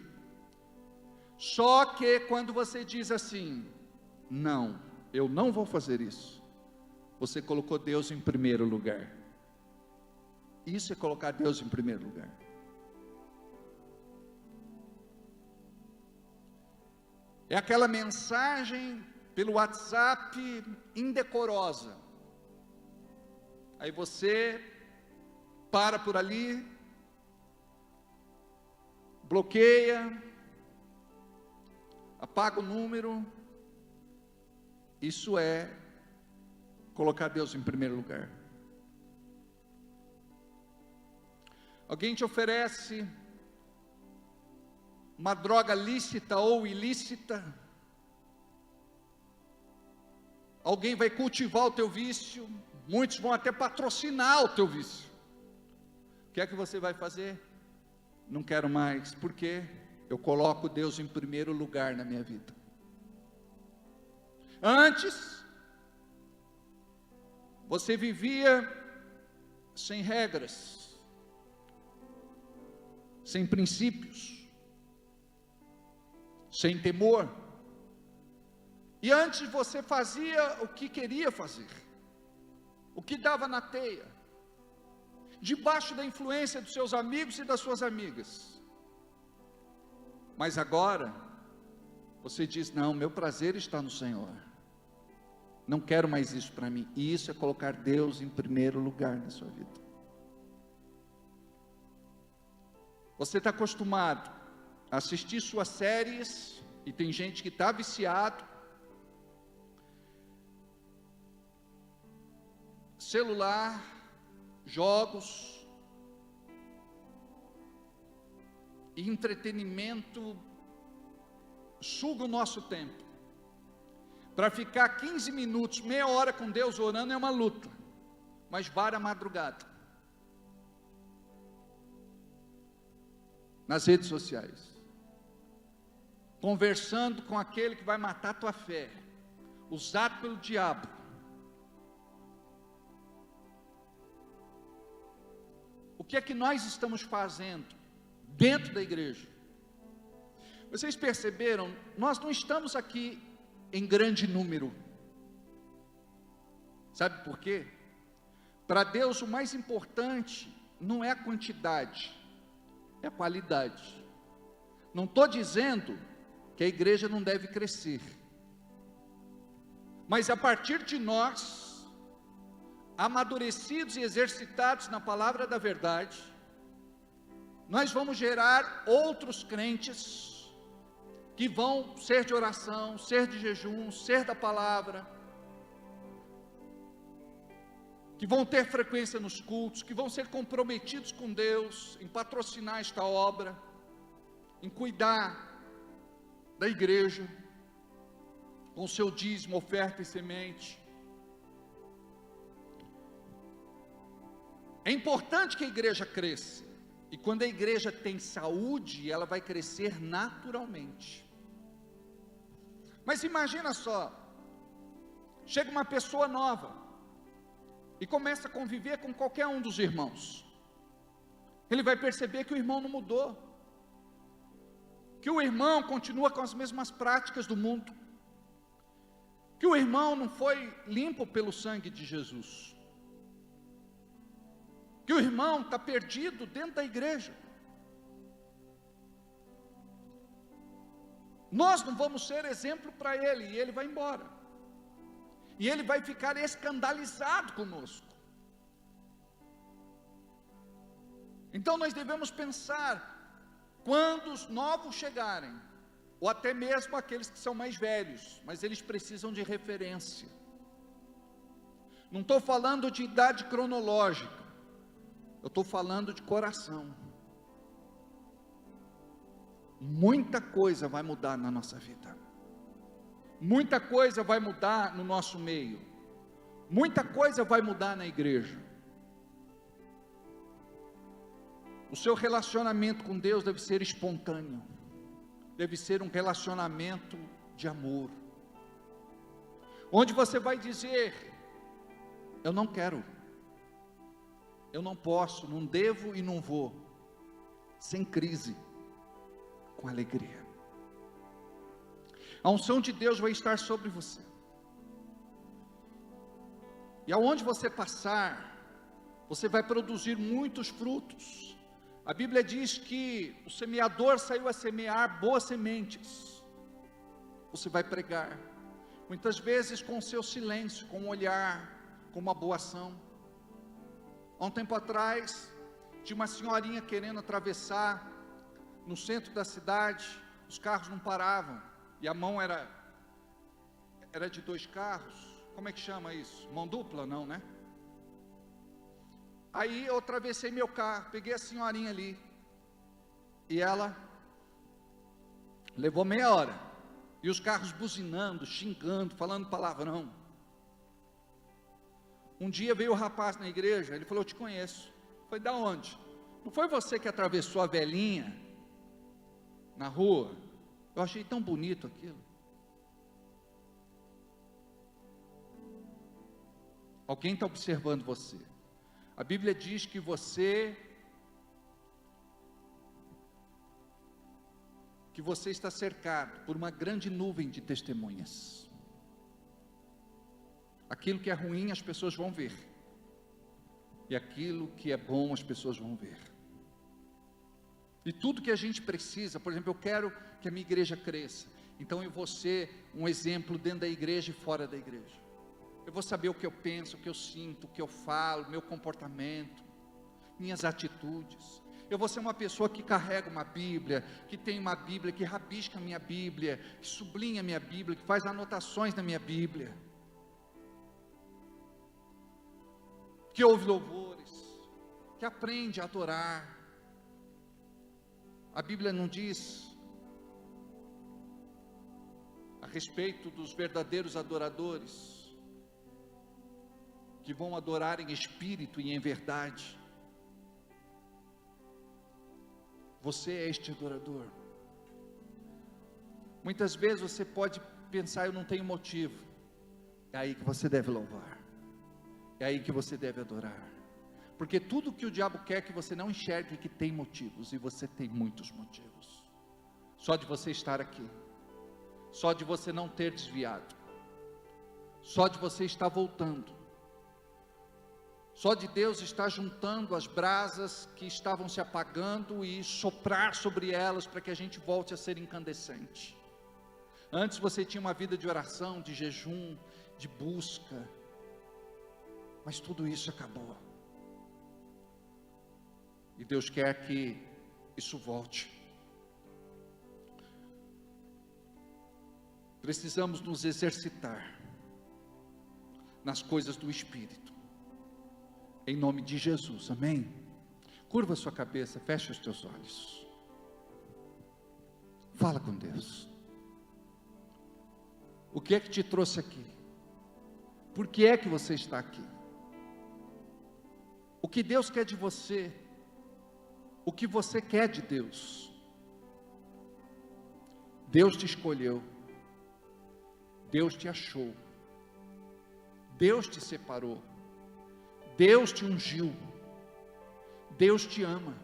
Só que quando você diz assim: não, eu não vou fazer isso, você colocou Deus em primeiro lugar. Isso é colocar Deus em primeiro lugar. É aquela mensagem pelo WhatsApp indecorosa, Aí você para por ali, bloqueia, apaga o número. Isso é colocar Deus em primeiro lugar. Alguém te oferece uma droga lícita ou ilícita. Alguém vai cultivar o teu vício. Muitos vão até patrocinar o teu vício. O que é que você vai fazer? Não quero mais. Por quê? Eu coloco Deus em primeiro lugar na minha vida. Antes, você vivia sem regras, sem princípios, sem temor. E antes você fazia o que queria fazer, o que dava na teia, debaixo da influência dos seus amigos e das suas amigas. Mas agora, você diz: não, meu prazer está no Senhor, não quero mais isso para mim. E isso é colocar Deus em primeiro lugar na sua vida. Você está acostumado a assistir suas séries, e tem gente que está viciado, celular, jogos, e entretenimento suga o nosso tempo. Para ficar 15 minutos, meia hora com Deus orando é uma luta, mas vara a madrugada. Nas redes sociais, conversando com aquele que vai matar a tua fé, usado pelo diabo. O que é que nós estamos fazendo dentro da igreja? Vocês perceberam, nós não estamos aqui em grande número. Sabe por quê? Para Deus o mais importante não é a quantidade, é a qualidade. Não estou dizendo que a igreja não deve crescer, mas a partir de nós, amadurecidos e exercitados na palavra da verdade, nós vamos gerar outros crentes, que vão ser de oração, ser de jejum, ser da palavra, que vão ter frequência nos cultos, que vão ser comprometidos com Deus, em patrocinar esta obra, em cuidar da igreja, com seu dízimo, oferta e semente. É importante que a igreja cresça, e quando a igreja tem saúde, ela vai crescer naturalmente. Mas imagina só, chega uma pessoa nova, e começa a conviver com qualquer um dos irmãos, ele vai perceber que o irmão não mudou, que o irmão continua com as mesmas práticas do mundo, que o irmão não foi limpo pelo sangue de Jesus, que o irmão está perdido dentro da igreja. Nós não vamos ser exemplo para ele, e ele vai embora, e ele vai ficar escandalizado conosco. Então nós devemos pensar, quando os novos chegarem, ou até mesmo aqueles que são mais velhos, mas eles precisam de referência. Não estou falando de idade cronológica, eu estou falando de coração. Muita coisa vai mudar na nossa vida, muita coisa vai mudar no nosso meio, muita coisa vai mudar na igreja. O seu relacionamento com Deus deve ser espontâneo, deve ser um relacionamento de amor, onde você vai dizer: eu não quero, eu não posso, não devo e não vou, sem crise, com alegria. A unção de Deus vai estar sobre você, e aonde você passar, você vai produzir muitos frutos. A Bíblia diz que o semeador saiu a semear boas sementes. Você vai pregar, muitas vezes com o seu silêncio, com um olhar, com uma boa ação. Há um tempo atrás, tinha uma senhorinha querendo atravessar no centro da cidade, os carros não paravam, e a mão era de 2 carros, como é que chama isso? Mão dupla não, né? Aí eu atravessei meu carro, peguei a senhorinha ali, e ela levou meia hora, e os carros buzinando, xingando, falando palavrão. Um dia veio o rapaz na igreja, ele falou: eu te conheço. Foi da onde? Não foi você que atravessou a velhinha na rua? Eu achei tão bonito aquilo. Alguém está observando você. A Bíblia diz que você está cercado por uma grande nuvem de testemunhas. Aquilo que é ruim as pessoas vão ver, e aquilo que é bom as pessoas vão ver. E tudo que a gente precisa, por exemplo, eu quero que a minha igreja cresça, então eu vou ser um exemplo dentro da igreja e fora da igreja. Eu vou saber o que eu penso, o que eu sinto, o que eu falo, meu comportamento, minhas atitudes. Eu vou ser uma pessoa que carrega uma Bíblia, que tem uma Bíblia, que rabisca a minha Bíblia, que sublinha a minha Bíblia, que faz anotações na minha Bíblia, que ouve louvores, que aprende a adorar. A Bíblia não diz a respeito dos verdadeiros adoradores, que vão adorar em espírito e em verdade. Você é este adorador. Muitas vezes você pode pensar: eu não tenho motivo. É aí que você deve louvar, é aí que você deve adorar, porque tudo que o diabo quer é que você não enxergue que tem motivos, e você tem muitos motivos. Só de você estar aqui, só de você não ter desviado, só de você estar voltando, só de Deus estar juntando as brasas que estavam se apagando e soprar sobre elas para que a gente volte a ser incandescente. Antes você tinha uma vida de oração, de jejum, de busca, mas tudo isso acabou, e Deus quer que isso volte. Precisamos nos exercitar nas coisas do Espírito, em nome de Jesus, amém? Curva sua cabeça, feche os teus olhos, fala com Deus. O que é que te trouxe aqui? Por que é que você está aqui? O que Deus quer de você? O que você quer de Deus? Deus te escolheu, Deus te achou, Deus te separou, Deus te ungiu, Deus te ama,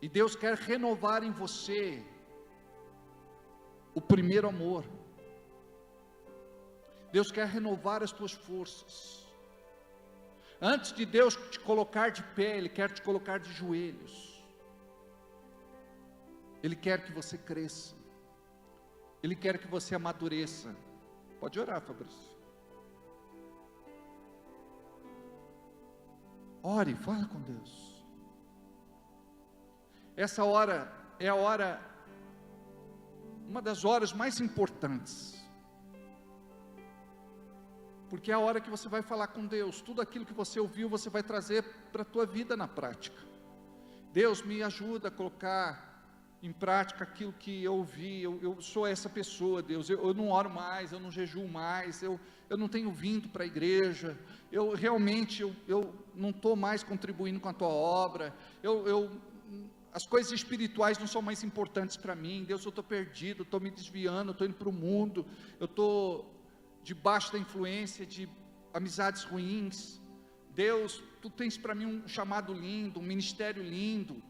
e Deus quer renovar em você o primeiro amor. Deus quer renovar as tuas forças. Antes de Deus te colocar de pé, Ele quer te colocar de joelhos. Ele quer que você cresça, Ele quer que você amadureça. Pode orar, Fabrício. Ore, fala com Deus. Essa hora é a hora, uma das horas mais importantes, porque é a hora que você vai falar com Deus. Tudo aquilo que você ouviu, você vai trazer para a tua vida na prática. Deus, me ajuda a colocar em prática aquilo que eu ouvi. Eu sou essa pessoa, Deus, eu não oro mais, eu não jejuo mais, eu não tenho vindo para a igreja, eu realmente não estou mais contribuindo com a tua obra, as coisas espirituais não são mais importantes para mim. Deus, eu estou perdido, estou me desviando, estou indo para o mundo, eu estou debaixo da influência de amizades ruins. Deus, tu tens para mim um chamado lindo, um ministério lindo.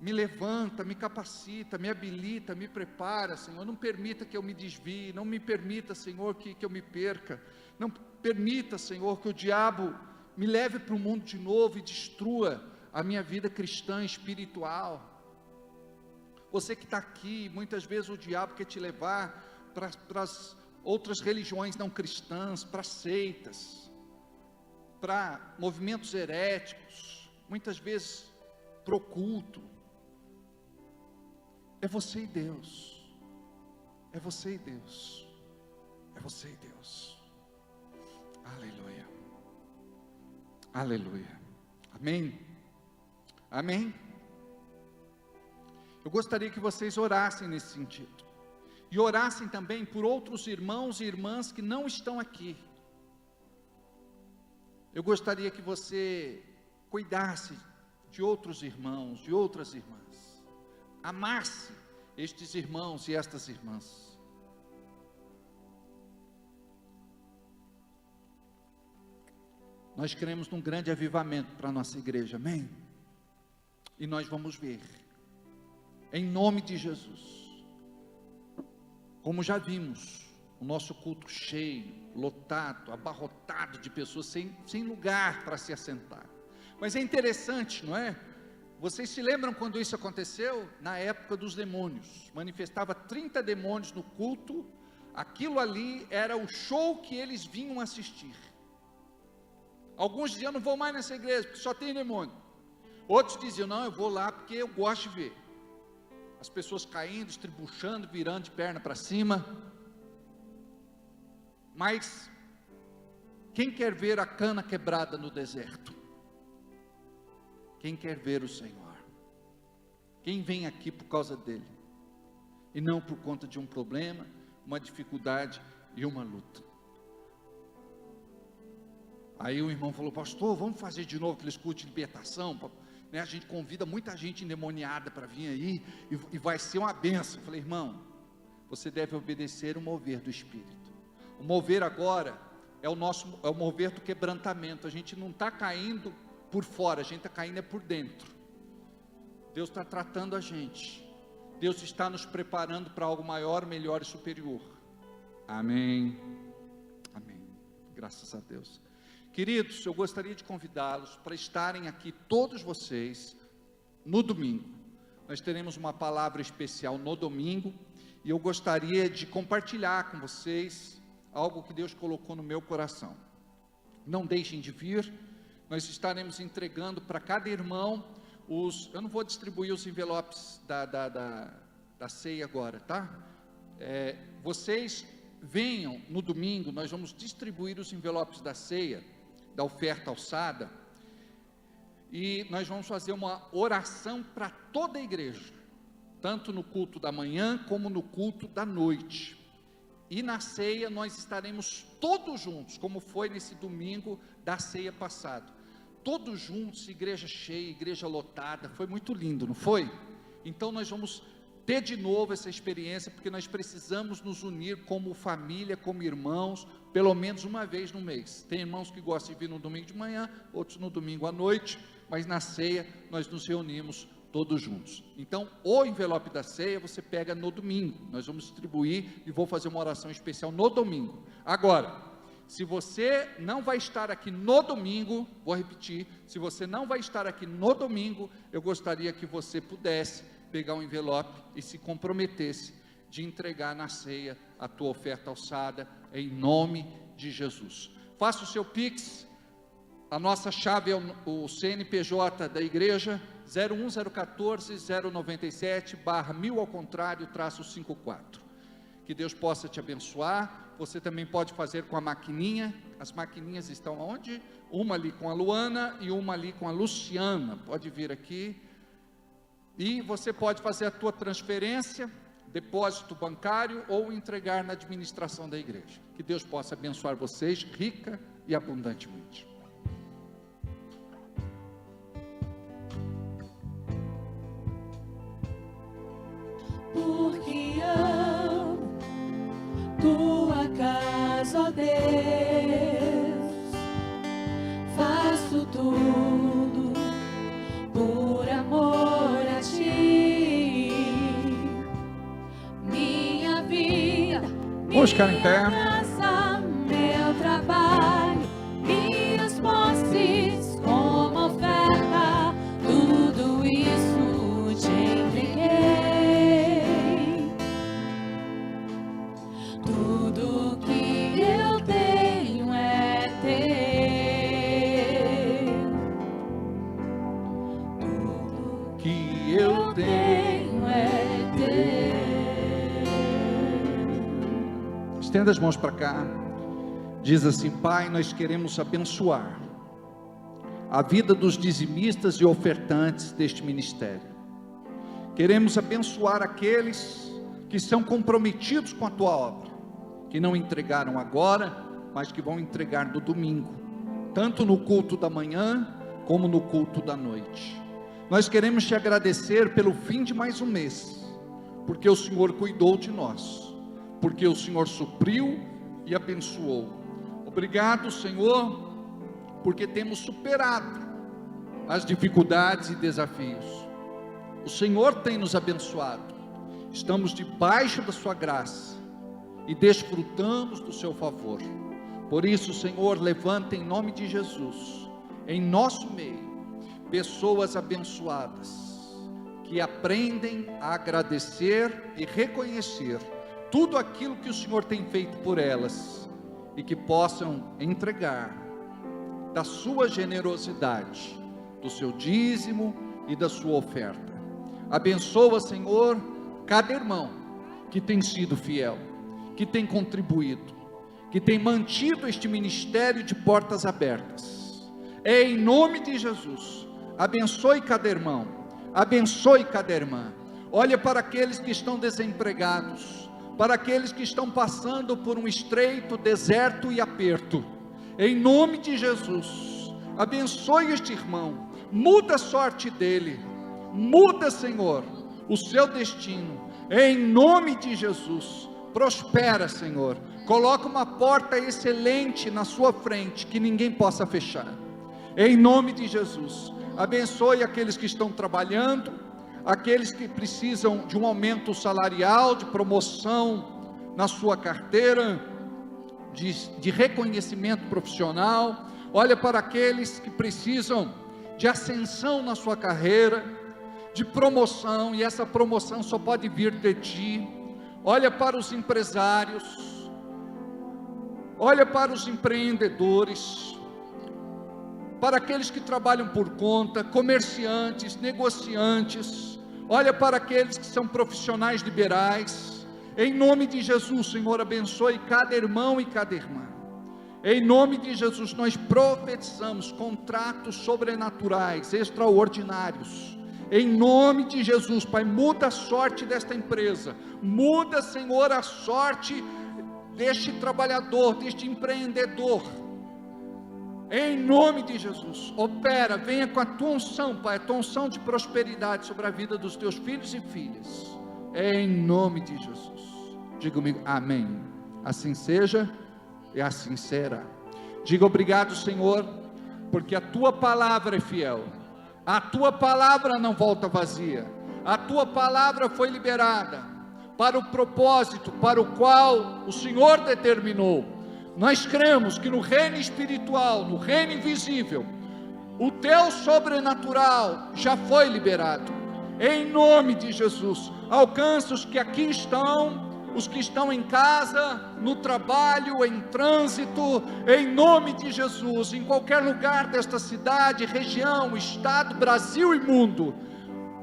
Me levanta, me capacita, me habilita, me prepara, Senhor. Não permita que eu me desvie, não me permita, Senhor, que eu me perca. Não permita, Senhor, que o diabo me leve para o mundo de novo e destrua a minha vida cristã espiritual. Você que está aqui, muitas vezes o diabo quer te levar para as outras religiões não cristãs, para seitas. para movimentos heréticos, muitas vezes para o culto. É você e Deus. É você e Deus. É você e Deus. Aleluia. Aleluia. Amém. Amém. Eu gostaria que vocês orassem nesse sentido. E orassem também por outros irmãos e irmãs que não estão aqui. Eu gostaria que você cuidasse de outros irmãos, de outras irmãs. Amasse estes irmãos e estas irmãs. Nós queremos um grande avivamento para a nossa igreja, amém? E nós vamos ver, em nome de Jesus, como já vimos, o nosso culto cheio, lotado, abarrotado de pessoas, sem lugar para se assentar. Mas é interessante, não é? Vocês se lembram quando isso aconteceu? Na época dos demônios, manifestava 30 demônios no culto, aquilo ali era o show que eles vinham assistir. Alguns diziam, não vou mais nessa igreja, porque só tem demônio. Outros diziam, não, eu vou lá porque eu gosto de ver. As pessoas caindo, estribuchando, virando de perna para cima. Mas, quem quer ver a cana quebrada no deserto? Quem quer ver o Senhor? Quem vem aqui por causa dele? E não por conta de um problema, uma dificuldade e uma luta. Aí o irmão falou, pastor, vamos fazer de novo aqueles cultos de libertação, né? A gente convida muita gente endemoniada para vir aí, e vai ser uma benção. Eu falei, irmão, você deve obedecer o mover do Espírito. O mover agora é o mover do quebrantamento. A gente não está caindo por fora, a gente está caindo por dentro. Deus está tratando a gente, Deus está nos preparando para algo maior, melhor e superior. Amém, amém, graças a Deus. Queridos, eu gostaria de convidá-los para estarem aqui, todos vocês, no domingo. Nós teremos uma palavra especial no domingo, e eu gostaria de compartilhar com vocês algo que Deus colocou no meu coração. Não deixem de vir, nós estaremos entregando para cada irmão eu não vou distribuir os envelopes da ceia agora, tá? Vocês venham no domingo, nós vamos distribuir os envelopes da ceia, da oferta alçada, e nós vamos fazer uma oração para toda a igreja, tanto no culto da manhã, como no culto da noite, e na ceia nós estaremos todos juntos, como foi nesse domingo da ceia passada, todos juntos, igreja cheia, igreja lotada, foi muito lindo, não foi? Então nós vamos ter de novo essa experiência, porque nós precisamos nos unir como família, como irmãos, pelo menos uma vez no mês. Tem irmãos que gostam de vir no domingo de manhã, outros no domingo à noite, mas na ceia nós nos reunimos todos juntos. Então o envelope da ceia você pega no domingo, nós vamos distribuir e vou fazer uma oração especial no domingo. Agora, se você não vai estar aqui no domingo, vou repetir, se você não vai estar aqui no domingo, eu gostaria que você pudesse pegar um envelope e se comprometesse de entregar na ceia a tua oferta alçada, em nome de Jesus. Faça o seu Pix, a nossa chave é o CNPJ da igreja, 01014-097/1000 ao contrário, -54. Que Deus possa te abençoar. Você também pode fazer com a maquininha, as maquininhas estão onde? Uma ali com a Luana e uma ali com a Luciana, pode vir aqui, e você pode fazer a tua transferência, depósito bancário, ou entregar na administração da igreja. Que Deus possa abençoar vocês, rica e abundantemente. Porque amo tua casa, ó Deus, faço tudo por amor a ti. Minha vida, Vamos ficar em pé. casa, meu trabalho, minhas posses como oferta, tudo isso te entreguei. Tudo que eu tenho é teu. Estenda as mãos para cá. Diz assim: Pai, nós queremos abençoar a vida dos dizimistas e ofertantes deste ministério. Queremos abençoar aqueles que são comprometidos com a Tua obra, que não entregaram agora, mas que vão entregar no domingo, tanto no culto da manhã, como no culto da noite. Nós queremos Te agradecer pelo fim de mais um mês, porque o Senhor cuidou de nós, porque o Senhor supriu e abençoou. Obrigado, Senhor, porque temos superado as dificuldades e desafios. O Senhor tem nos abençoado, estamos debaixo da Sua graça e desfrutamos do Seu favor. Por isso, Senhor, levanta em nome de Jesus, em nosso meio, pessoas abençoadas, que aprendem a agradecer e reconhecer tudo aquilo que o Senhor tem feito por elas, e que possam entregar da sua generosidade, do seu dízimo e da sua oferta. Abençoa, Senhor, cada irmão que tem sido fiel, que tem contribuído, que tem mantido este ministério de portas abertas. Em nome de Jesus, abençoe cada irmão, abençoe cada irmã. Olha para aqueles que estão desempregados, para aqueles que estão passando por um estreito, deserto e aperto. Em nome de Jesus, abençoe este irmão, muda a sorte dele, muda, Senhor, o seu destino. Em nome de Jesus, prospera, Senhor, coloca uma porta excelente na sua frente, que ninguém possa fechar. Em nome de Jesus, abençoe aqueles que estão trabalhando, aqueles que precisam de um aumento salarial, de promoção na sua carteira, de reconhecimento profissional. Olha para aqueles que precisam de ascensão na sua carreira, de promoção, e essa promoção só pode vir de Ti. Olha para os empresários, olha para os empreendedores, para aqueles que trabalham por conta, comerciantes, negociantes. Olha para aqueles que são profissionais liberais. Em nome de Jesus, Senhor, abençoe cada irmão e cada irmã. Em nome de Jesus, nós profetizamos contratos sobrenaturais, extraordinários. Em nome de Jesus, Pai, muda a sorte desta empresa, muda, Senhor, a sorte deste trabalhador, deste empreendedor. Em nome de Jesus, opera, venha com a Tua unção, Pai, a Tua unção de prosperidade sobre a vida dos Teus filhos e filhas. Em nome de Jesus. Diga comigo, amém. Assim seja e assim será. Diga obrigado, Senhor, porque a Tua palavra é fiel. A Tua palavra não volta vazia. A Tua palavra foi liberada para o propósito para o qual o Senhor determinou. Nós cremos que no reino espiritual, no reino invisível, o Teu sobrenatural já foi liberado. Em nome de Jesus, alcança os que aqui estão, os que estão em casa, no trabalho, em trânsito. Em nome de Jesus, em qualquer lugar desta cidade, região, estado, Brasil e mundo,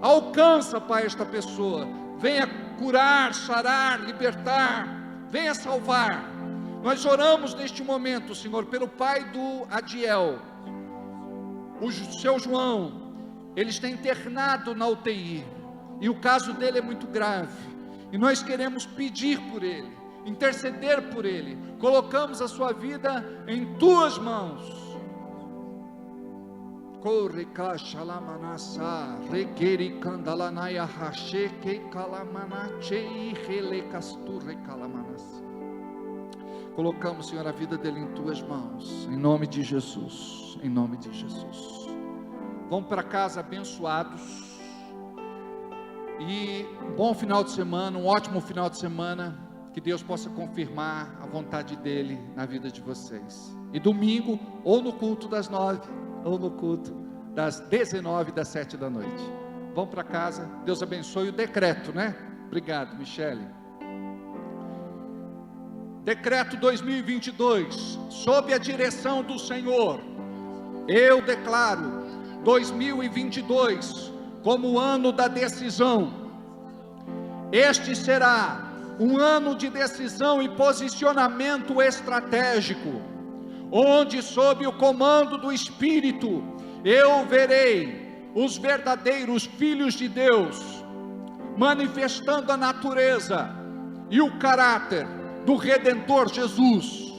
alcança, Pai, esta pessoa. Venha curar, sarar, libertar, venha salvar. Nós oramos neste momento, Senhor, pelo pai do Adiel, o seu João. Ele está internado na UTI, e o caso dele é muito grave, e nós queremos pedir por ele, interceder por ele. Colocamos a sua vida em Tuas mãos. Corre caixa la manassa, requeri candalanaya rache que calamanache e relecasturre calamanas. Colocamos, Senhor, a vida dele em Tuas mãos, em nome de Jesus, em nome de Jesus. Vão para casa abençoados, e um bom final de semana, um ótimo final de semana, que Deus possa confirmar a vontade dEle na vida de vocês. E domingo, ou no culto das 9, ou no culto das 19, das 7 da noite. Vão para casa, Deus abençoe. O decreto, né? Obrigado, Michele. Decreto 2022, sob a direção do Senhor, eu declaro 2022 como o ano da decisão. Este será um ano de decisão e posicionamento estratégico, onde sob o comando do Espírito, eu verei os verdadeiros filhos de Deus, manifestando a natureza e o caráter do Redentor Jesus.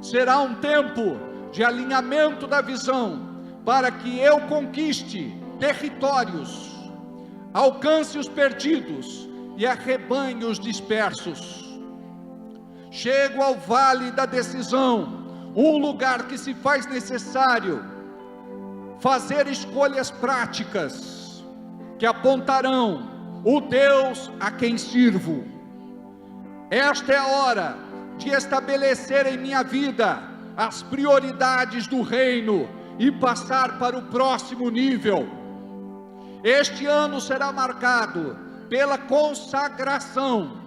Será um tempo de alinhamento da visão, para que eu conquiste territórios, alcance os perdidos e arrebanhe os dispersos. Chego ao vale da decisão, um lugar que se faz necessário fazer escolhas práticas, que apontarão o Deus a quem sirvo. Esta é a hora de estabelecer em minha vida as prioridades do reino e passar para o próximo nível. Este ano será marcado pela consagração.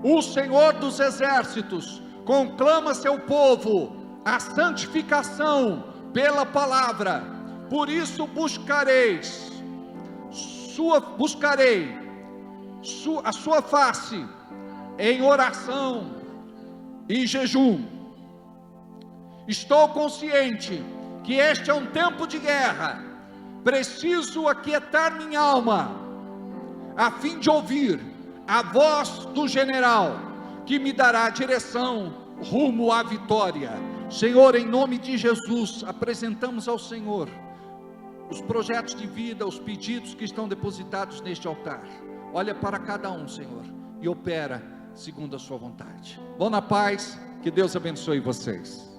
O Senhor dos Exércitos conclama seu povo à santificação pela palavra. Por isso buscarei a sua face em oração e jejum. Estou consciente que este é um tempo de guerra. Preciso aquietar minha alma, a fim de ouvir a voz do general, que me dará direção rumo à vitória. Senhor, em nome de Jesus, apresentamos ao Senhor os projetos de vida, os pedidos que estão depositados neste altar. Olha para cada um, Senhor, e opera segundo a sua vontade. Vão na paz, que Deus abençoe vocês.